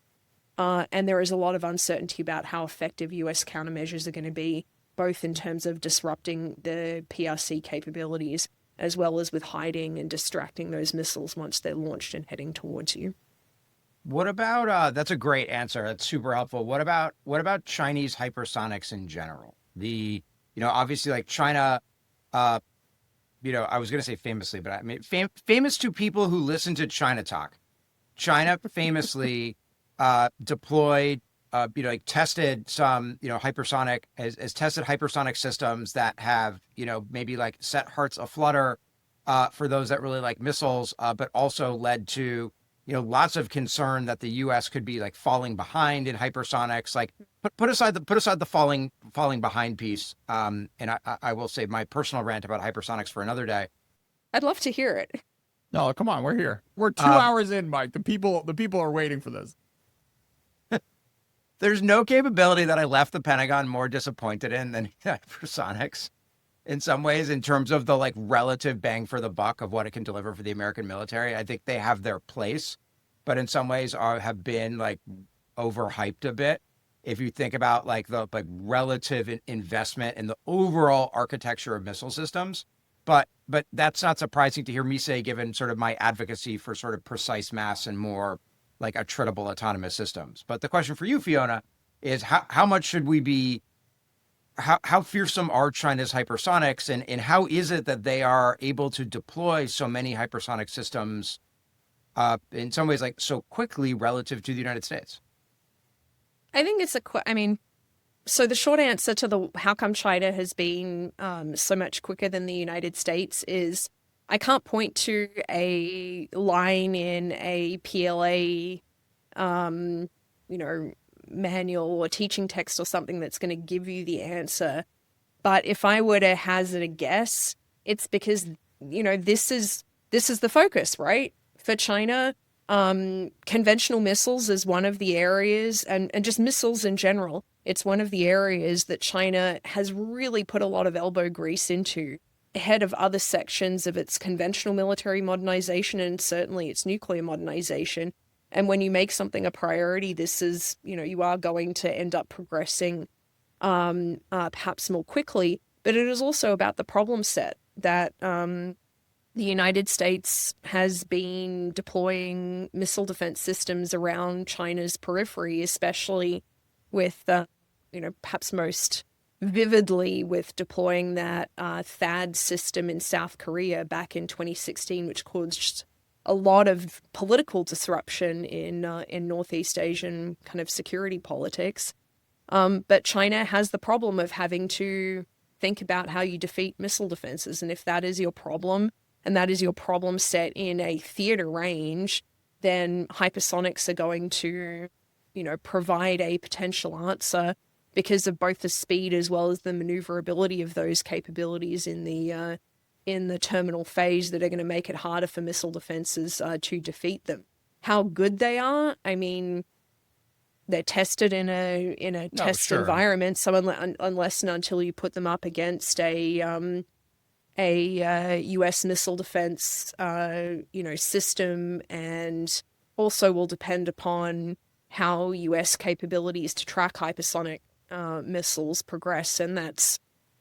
And there is a lot of uncertainty about how effective US countermeasures are going to be, both in terms of disrupting the PRC capabilities, as well as with hiding and distracting those missiles once they're launched and heading towards you. What about, that's a great answer. That's super helpful. What about Chinese hypersonics in general? Obviously like China, I was going to say famously, but I mean, famous to people who listen to ChinaTalk. China famously deployed, tested some, hypersonic, has tested hypersonic systems that have, maybe like set hearts aflutter for those that really like missiles, but also led to, lots of concern that the U.S. could be like falling behind in hypersonics. Like put aside the falling behind piece. And I will save my personal rant about hypersonics for another day. I'd love to hear it. No, come on, we're here. We're 2 hours in, Mike. The people are waiting for this. There's no capability that I left the Pentagon more disappointed in than hypersonics in some ways, in terms of the like relative bang for the buck of what it can deliver for the American military. I think they have their place, but in some ways have been like overhyped a bit. If you think about like the relative investment in the overall architecture of missile systems, but that's not surprising to hear me say, given sort of my advocacy for sort of precise mass and more like attritable autonomous systems. But the question for you, Fiona, is how much should we be, how fearsome are China's hypersonics, and how is it that they are able to deploy so many hypersonic systems in some ways like so quickly relative to the United States? I think it's so the short answer to the how come China has been so much quicker than the United States is I can't point to a line in a PLA, manual or teaching text or something that's going to give you the answer. But if I were to hazard a guess, it's because, this is the focus, right? For China, conventional missiles is one of the areas, and just missiles in general, it's one of the areas that China has really put a lot of elbow grease into ahead of other sections of its conventional military modernization and certainly its nuclear modernization. And when you make something a priority, this is, you are going to end up progressing perhaps more quickly. But it is also about the problem set that the United States has been deploying missile defense systems around China's periphery, especially with, perhaps most vividly with deploying that THAAD system in South Korea back in 2016, which caused a lot of political disruption in Northeast Asian kind of security politics. But China has the problem of having to think about how you defeat missile defenses. And if that is your problem, and that is your problem set in a theater range, then hypersonics are going to, provide a potential answer because of both the speed as well as the maneuverability of those capabilities in the terminal phase that are going to make it harder for missile defenses to defeat them. How good they are, they're tested in a test environment. So unless and until you put them up against a U.S. missile defense, system, and also will depend upon how U.S. capabilities to track hypersonic missiles progress, and that's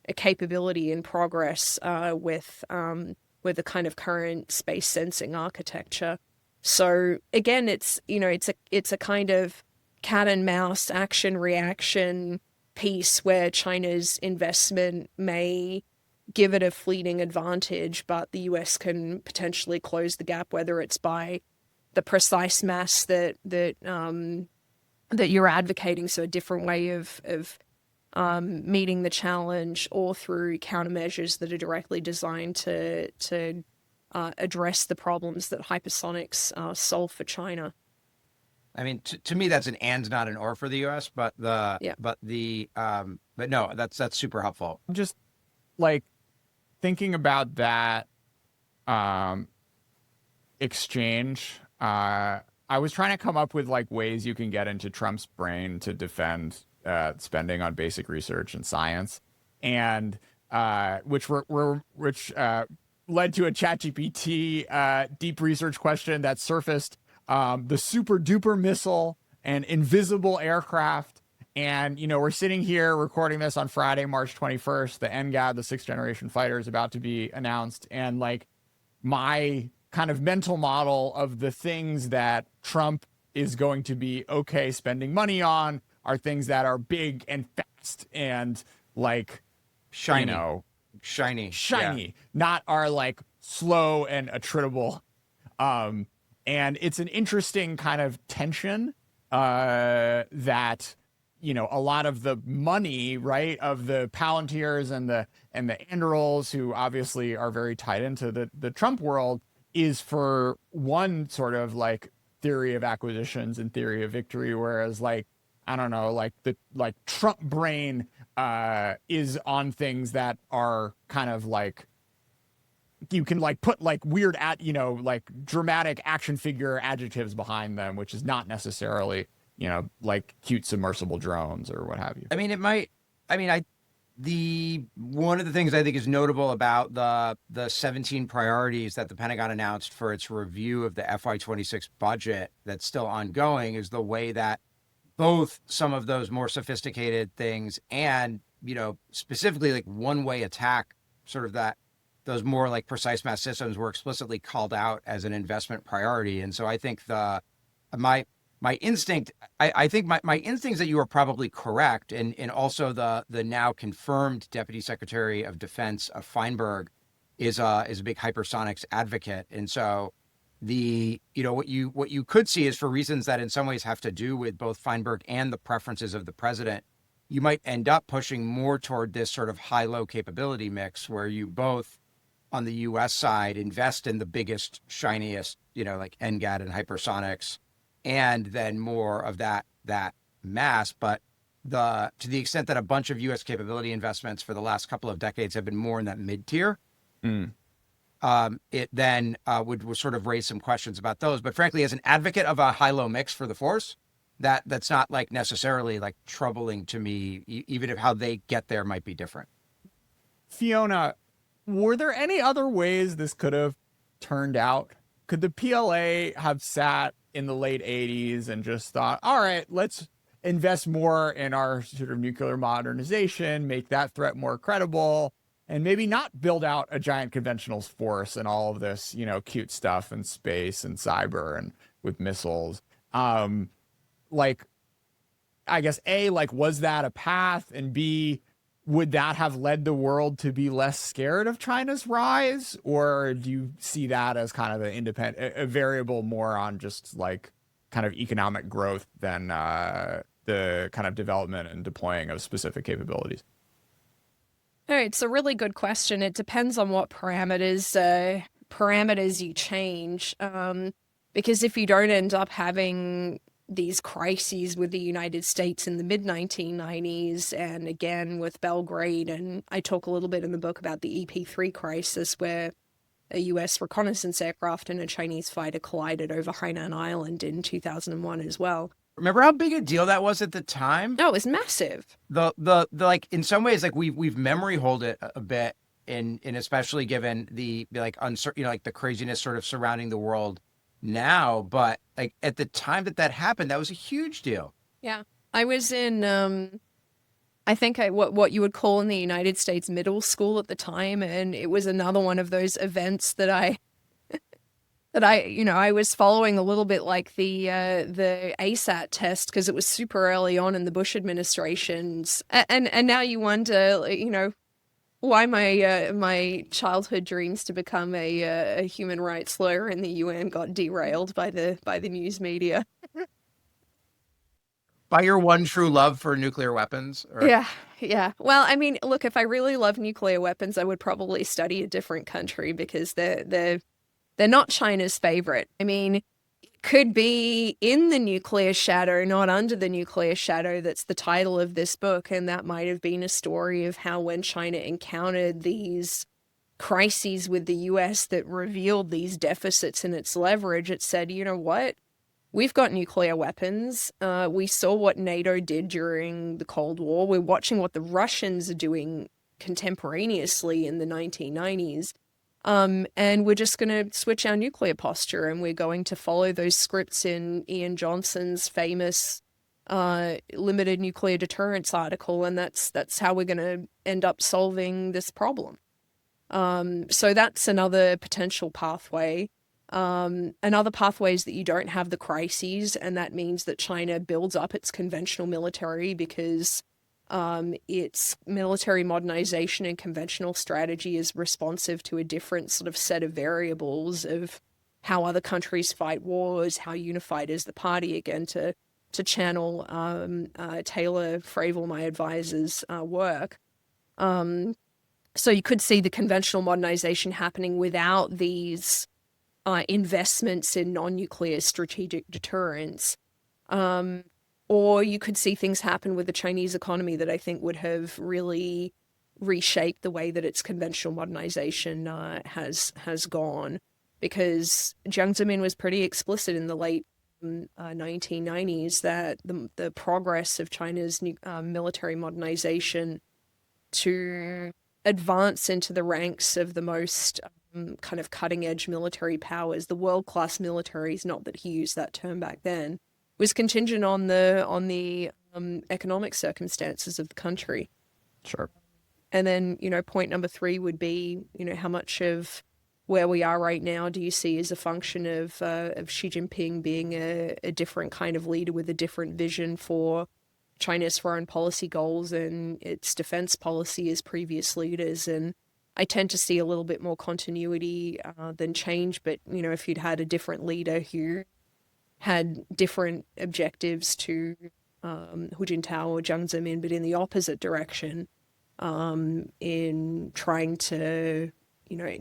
a capability in progress with the kind of current space sensing architecture. So again, it's a kind of cat and mouse action reaction piece where China's investment may give it a fleeting advantage, but the US can potentially close the gap, whether it's by the precise mass that you're advocating, so a different way of meeting the challenge, or through countermeasures that are directly designed to address the problems that hypersonics solve for China. To me, that's an and, not an or for the U.S. But no, that's super helpful. Just like thinking about that exchange, I was trying to come up with like ways you can get into Trump's brain to defend spending on basic research and science, and which led to a ChatGPT deep research question that surfaced. The super duper missile and invisible aircraft. And, we're sitting here recording this on Friday, March 21st. The NGAD, the 6th generation fighter, is about to be announced. And like my kind of mental model of the things that Trump is going to be okay spending money on are things that are big and fast and like shiny, yeah. Not are like slow and attritable. And it's an interesting kind of tension that, a lot of the money, right, of the Palantirs and the Andurils, who obviously are very tied into the Trump world, is for one sort of like theory of acquisitions and theory of victory, whereas like, I don't know, like the Trump brain is on things that are kind of like, you can like put like weird like dramatic action figure adjectives behind them, which is not necessarily like cute submersible drones or what have you. I mean, it might. I mean, one of the things I think is notable about the 17 priorities that the Pentagon announced for its review of the FY26 budget that's still ongoing is the way that both some of those more sophisticated things and, specifically like one-way attack, sort of those more like precise mass systems were explicitly called out as an investment priority. And so I think my instinct, I think my instincts that you are probably correct, and also the now confirmed Deputy Secretary of Defense Feinberg is a big hypersonics advocate, and so what you could see is, for reasons that in some ways have to do with both Feinberg and the preferences of the president, you might end up pushing more toward this sort of high-low capability mix where you both on the U.S. side invest in the biggest, shiniest, like NGAD and hypersonics, and then more of that mass. But to the extent that a bunch of U.S. capability investments for the last couple of decades have been more in that mid-tier, it then would sort of raise some questions about those. But frankly, as an advocate of a high-low mix for the force, that's not like necessarily like troubling to me, even if how they get there might be different. Fiona, were there any other ways this could have turned out? Could the PLA have sat in the late 80s and just thought, all right, let's invest more in our sort of nuclear modernization, make that threat more credible, and maybe not build out a giant conventional force and all of this, cute stuff in space and cyber and with missiles? Like, I guess A, like, was that a path? And B, would that have led the world to be less scared of China's rise? Or do you see that as kind of an independent, a variable more on just like kind of economic growth than the kind of development and deploying of specific capabilities? No, it's a really good question. It depends on what parameters you change. Because if you don't end up having these crises with the United States in the mid-1990s, and again with Belgrade, and I talk a little bit in the book about the EP-3 crisis, where a US reconnaissance aircraft and a Chinese fighter collided over Hainan Island in 2001 as well. Remember how big a deal that was at the time? No, it was massive. The like, in some ways, like we've memory hold it a bit, in especially given the like uncertain, like the craziness sort of surrounding the world now, but like at the time that happened, that was a huge deal. Yeah, I was in I think what you would call in the United States middle school at the time, and it was another one of those events that I I was following a little bit like the ASAT test, because it was super early on in the Bush administrations, and now you wonder, why my childhood dreams to become a human rights lawyer in the UN got derailed by the news media. By your one true love for nuclear weapons? Or... Yeah. Well, I mean, look, if I really love nuclear weapons, I would probably study a different country, because they're not China's favorite. I mean, could be in the nuclear shadow, not under the nuclear shadow. That's the title of this book. And that might have been a story of how, when China encountered these crises with the US that revealed these deficits in its leverage, it said, you know what? We've got nuclear weapons. We saw what NATO did during the Cold War. We're watching what the Russians are doing contemporaneously in the 1990s. And we're just going to switch our nuclear posture, and we're going to follow those scripts in Ian Johnson's famous limited nuclear deterrence article, and that's how we're going to end up solving this problem. So that's another potential pathway. Another pathway is that you don't have the crises, and that means that China builds up its conventional military, because its military modernization and conventional strategy is responsive to a different sort of set of variables of how other countries fight wars, how unified is the party, again, to channel Taylor Fravel, my advisor's work. So you could see the conventional modernization happening without these investments in non-nuclear strategic deterrence. Or you could see things happen with the Chinese economy that I think would have really reshaped the way that its conventional modernization has gone. Because Jiang Zemin was pretty explicit in the late 1990s that the progress of China's military modernization to advance into the ranks of the most kind of cutting edge military powers, the world-class militaries, not that he used that term back then, was contingent on the economic circumstances of the country. Sure. And then, point number 3 would be, how much of where we are right now do you see as a function of Xi Jinping being a different kind of leader with a different vision for China's foreign policy goals and its defense policy as previous leaders? And I tend to see a little bit more continuity than change. But, if you'd had a different leader who had different objectives to Hu Jintao or Jiang Zemin, but in the opposite direction, in trying to,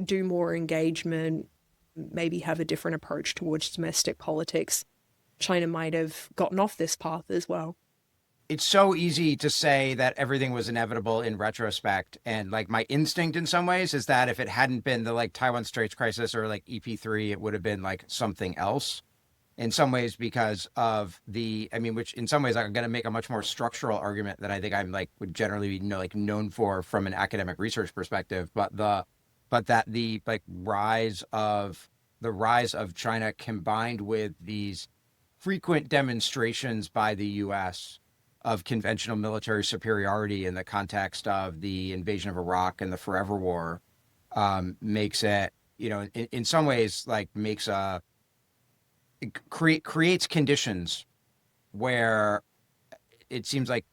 do more engagement, maybe have a different approach towards domestic politics, China might have gotten off this path as well. It's so easy to say that everything was inevitable in retrospect. And like my instinct in some ways is that if it hadn't been the like Taiwan Straits crisis or like EP3, it would have been like something else in some ways because of which in some ways I'm going to make a much more structural argument that I think I'm like would generally be known for from an academic research perspective. But that the like rise of China combined with these frequent demonstrations by the U.S. of conventional military superiority in the context of the invasion of Iraq and the Forever War makes it, in some ways, like creates conditions where it seems like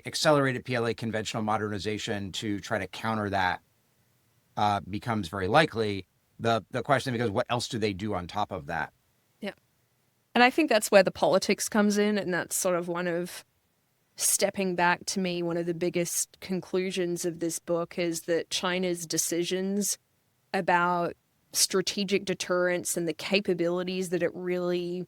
accelerated PLA conventional modernization to try to counter that becomes very likely. The question becomes, what else do they do on top of that? Yeah. And I think that's where the politics comes in. And that's sort of one of stepping back to me, one of the biggest conclusions of this book is that China's decisions about strategic deterrence and the capabilities that it really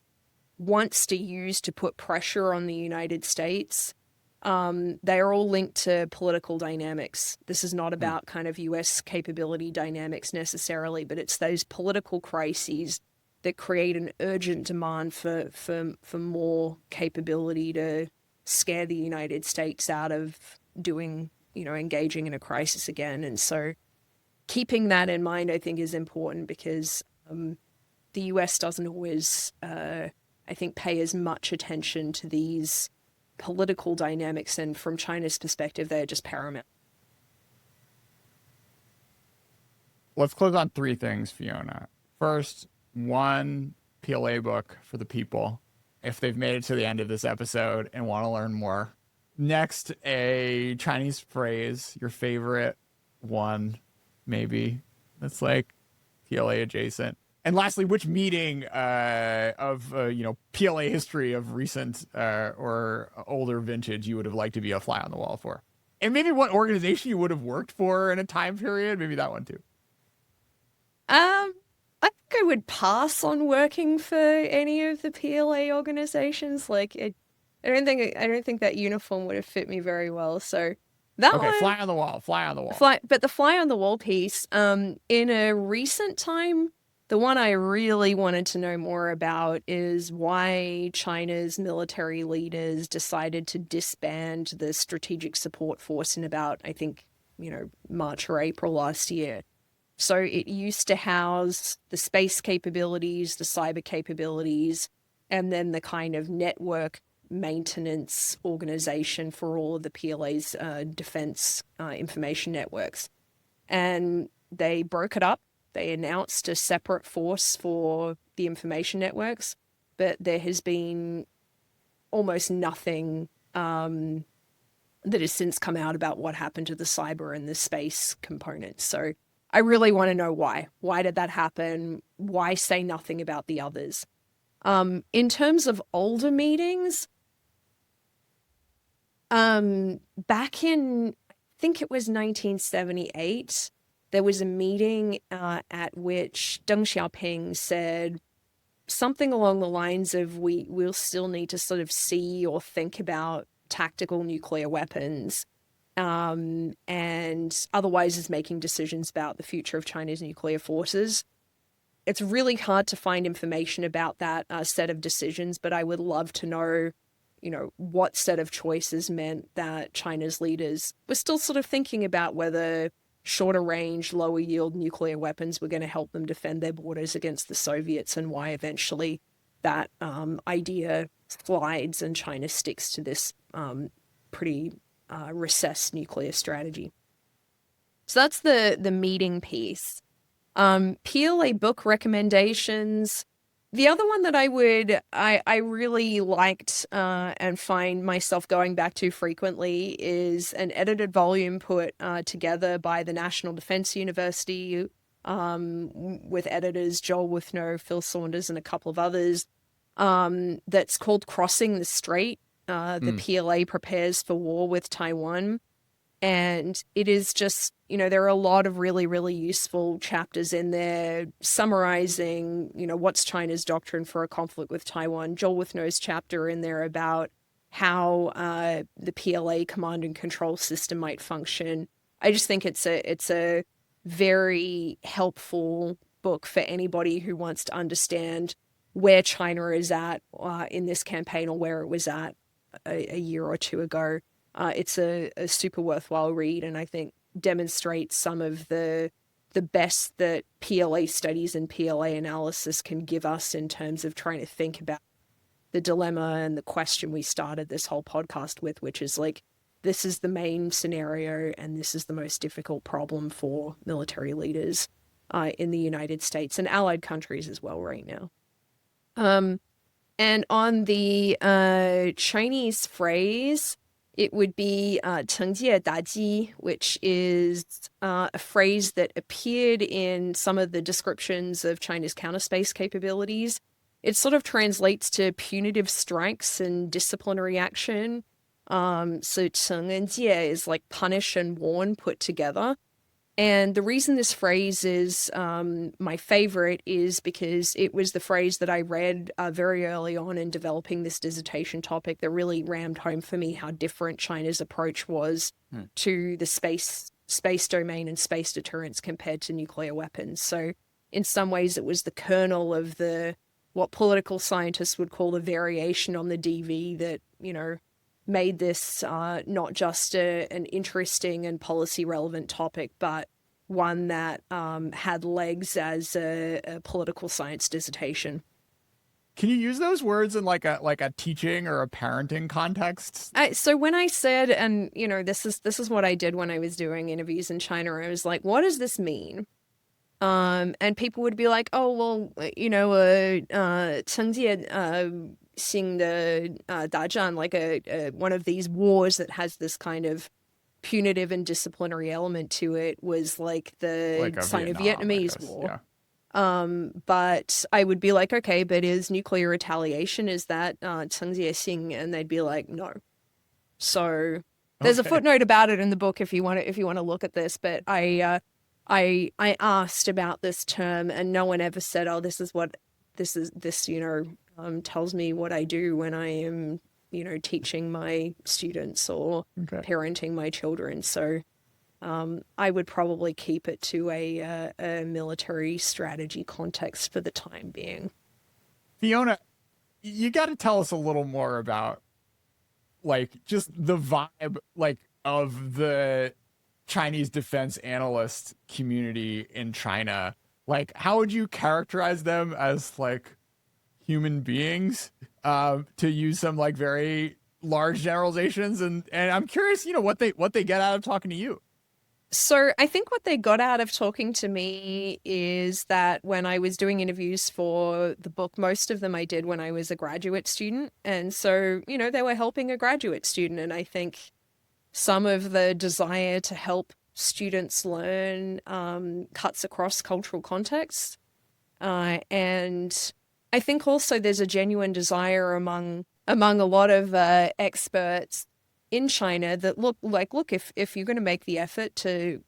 wants to use to put pressure on the United States, they are all linked to political dynamics. This is not about kind of US capability dynamics necessarily, but it's those political crises that create an urgent demand for more capability to scare the United States out of engaging in a crisis again. And so keeping that in mind, I think, is important because the US doesn't always, I think, pay as much attention to these political dynamics. And from China's perspective, they're just paramount. Let's close on 3 things, Fiona. First, 1 PLA book for the people, if they've made it to the end of this episode and want to learn more. Next, a Chinese phrase, your favorite one, maybe, that's like PLA adjacent. And lastly, which meeting of PLA history of recent or older vintage you would have liked to be a fly on the wall for? And maybe what organization you would have worked for in a time period, maybe that one too. I think I would pass on working for any of the PLA organizations. Like, I don't think that uniform would have fit me very well. So that okay, one, fly on the wall. But the fly on the wall piece, in a recent time, the one I really wanted to know more about is why China's military leaders decided to disband the Strategic Support Force in about, I think, March or April last year. So it used to house the space capabilities, the cyber capabilities, and then the kind of network maintenance organization for all of the PLA's defense information networks. And they broke it up. They announced a separate force for the information networks, but there has been almost nothing that has since come out about what happened to the cyber and the space components. So I really want to know why. Why did that happen? Why say nothing about the others? In terms of older meetings, back in, I think it was 1978, there was a meeting at which Deng Xiaoping said something along the lines of, we'll still need to sort of see or think about tactical nuclear weapons. And otherwise is making decisions about the future of China's nuclear forces. it's really hard to find information about that set of decisions, but I would love to know, what set of choices meant that China's leaders were still sort of thinking about whether shorter range, lower yield nuclear weapons were going to help them defend their borders against the Soviets, and why eventually that idea slides and China sticks to this pretty recessed nuclear strategy. So that's the meeting piece. PLA book recommendations. The other one that I really liked and find myself going back to frequently is an edited volume put together by the National Defense University with editors Joel Withnow, Phil Saunders, and a couple of others. That's called Crossing the Strait. The PLA prepares for war with Taiwan. And it is just, there are a lot of really, really useful chapters in there summarizing, what's China's doctrine for a conflict with Taiwan. Joel Withnow's chapter in there about how the PLA command and control system might function. I just think it's a very helpful book for anybody who wants to understand where China is at in this campaign, or where it was at a year or two ago. It's a super worthwhile read, and I think demonstrates some of the best that PLA studies and PLA analysis can give us in terms of trying to think about the dilemma and the question we started this whole podcast with, which is like, this is the main scenario and this is the most difficult problem for military leaders in the United States and allied countries as well right now. And on the Chinese phrase, it would be 惩戒打击, which is a phrase that appeared in some of the descriptions of China's counterspace capabilities. It sort of translates to punitive strikes and disciplinary action. So 惩跟戒 is like punish and warn put together. And the reason this phrase is my favorite is because it was the phrase that I read very early on in developing this dissertation topic that really rammed home for me how different China's approach was to the space domain and space deterrence compared to nuclear weapons. So in some ways it was the kernel of what political scientists would call the variation on the DV that, made this not just an interesting and policy relevant topic, but one that had legs as a political science dissertation. Can you use those words in like a teaching or a parenting context? So when I said, and this is what I did when I was doing interviews in China, I was like, what does this mean? And people would be like, oh, well, 惩戒性的打仗, like one of these wars that has this kind of punitive and disciplinary element to it, was like the Sino-Vietnamese war. Yeah. But I would be like, okay, but is nuclear retaliation, is that 惩戒性? And they'd be like, no. So there's a footnote about it in the book if you want to look at this. But I asked about this term, and no one ever said, oh, this tells me what I do when I am, teaching my students or parenting my children. So I would probably keep it to a military strategy context for the time being. Fiona, you got to tell us a little more about, just the vibe, of the Chinese defense analyst community in China. How would you characterize them as, human beings, to use some very large generalizations, and I'm curious, what they get out of talking to you. So I think what they got out of talking to me is that when I was doing interviews for the book, most of them I did when I was a graduate student, and so they were helping a graduate student, and I think some of the desire to help students learn cuts across cultural contexts, and I think also there's a genuine desire among a lot of experts in China that look, if you're going to make the effort to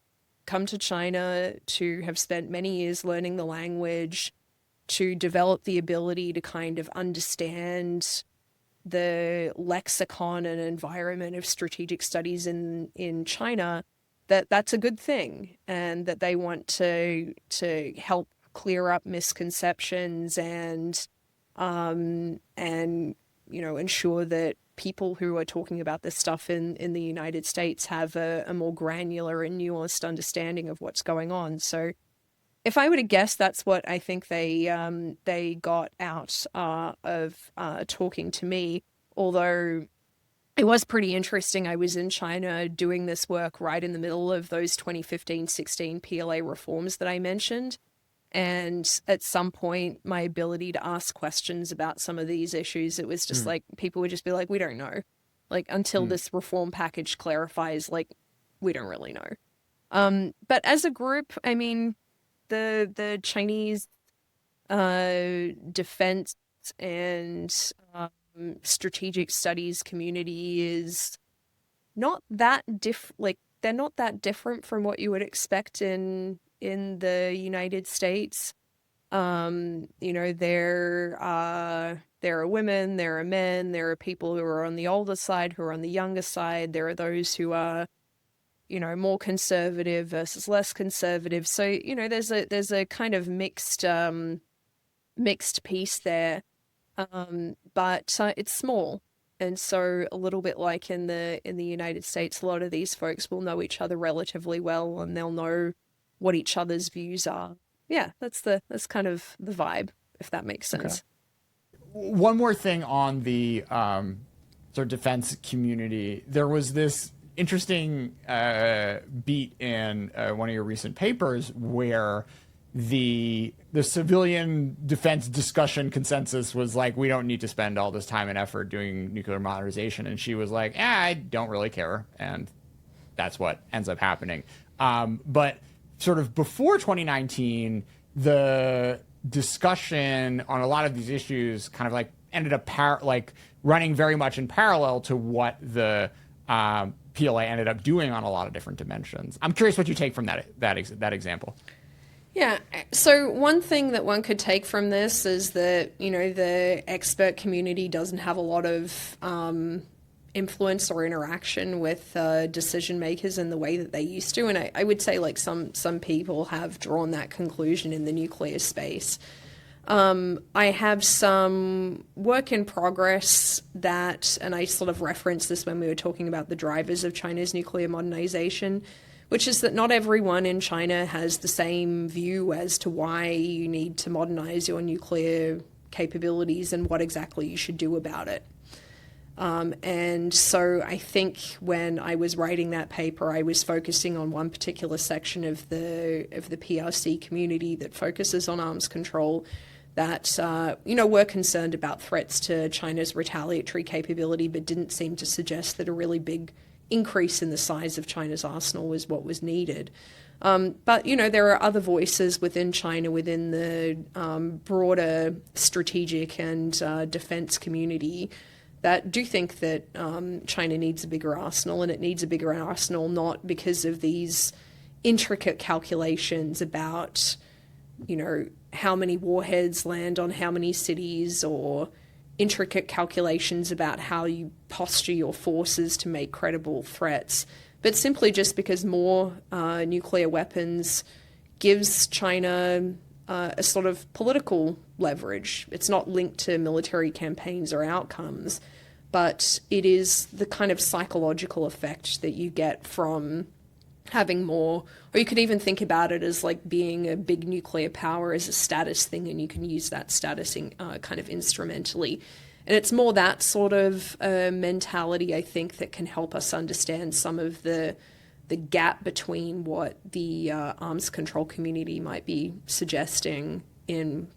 come to China, to have spent many years learning the language, to develop the ability to kind of understand the lexicon and environment of strategic studies in China, that's a good thing, and that they want to help clear up misconceptions and ensure that people who are talking about this stuff in the United States have a more granular and nuanced understanding of what's going on. So if I were to guess, that's what I think they got out of talking to me, although it was pretty interesting. I was in China doing this work right in the middle of those 2015-16 PLA reforms that I mentioned. And at some point, my ability to ask questions about some of these issues, it was just like, people would just be like, we don't know. Like, until this reform package clarifies, like, we don't really know. But as a group, I mean, the Chinese defense and strategic studies community is not that they're not that different from what you would expect in the United States. There are women, there are men, there are people who are on the older side, who are on the younger side. There are those who are, more conservative versus less conservative. So, there's a kind of mixed piece there. But it's small. And so a little bit like in the United States, a lot of these folks will know each other relatively well, and they'll know what each other's views are. Yeah, that's kind of the vibe, if that makes sense. Okay. One more thing on the sort of defense community. There was this interesting beat in one of your recent papers where the civilian defense discussion consensus was like, we don't need to spend all this time and effort doing nuclear modernization. And she was like, I don't really care. And that's what ends up happening. But sort of before 2019, the discussion on a lot of these issues kind of like ended up running very much in parallel to what the PLA ended up doing on a lot of different dimensions. I'm curious what you take from that example. Yeah. So one thing that one could take from this is that, the expert community doesn't have a lot of influence or interaction with decision makers in the way that they used to. And I would say like some people have drawn that conclusion in the nuclear space. I have some work in progress and I sort of referenced this when we were talking about the drivers of China's nuclear modernization, which is that not everyone in China has the same view as to why you need to modernize your nuclear capabilities and what exactly you should do about it. And so I think when I was writing that paper, I was focusing on one particular section of the PRC community that focuses on arms control, that were concerned about threats to China's retaliatory capability, but didn't seem to suggest that a really big increase in the size of China's arsenal was what was needed. But, there are other voices within China, within the broader strategic and defense community, that do think that China needs a bigger arsenal, and it needs a bigger arsenal not because of these intricate calculations about, how many warheads land on how many cities, or intricate calculations about how you posture your forces to make credible threats, but simply just because more nuclear weapons gives China a sort of political leverage. It's not linked to military campaigns or outcomes, but it is the kind of psychological effect that you get from having more, or you could even think about it as like being a big nuclear power as a status thing, and you can use that status kind of instrumentally. And it's more that sort of mentality, I think, that can help us understand some of the gap between what the arms control community might be suggesting in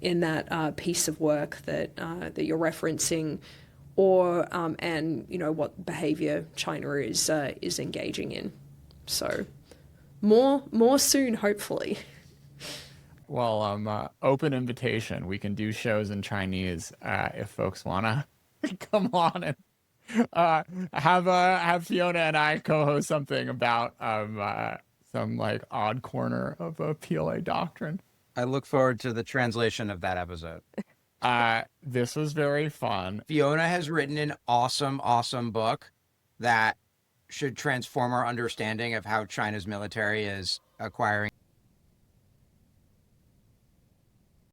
that piece of work that you're referencing, or and what behavior China is engaging in. So more soon, hopefully. Well, open invitation. We can do shows in Chinese if folks wanna come on and have Fiona and I co-host something about some like odd corner of a PLA doctrine. I look forward to the translation of that episode. This was very fun. Fiona has written an awesome book that should transform our understanding of how China's military is acquiring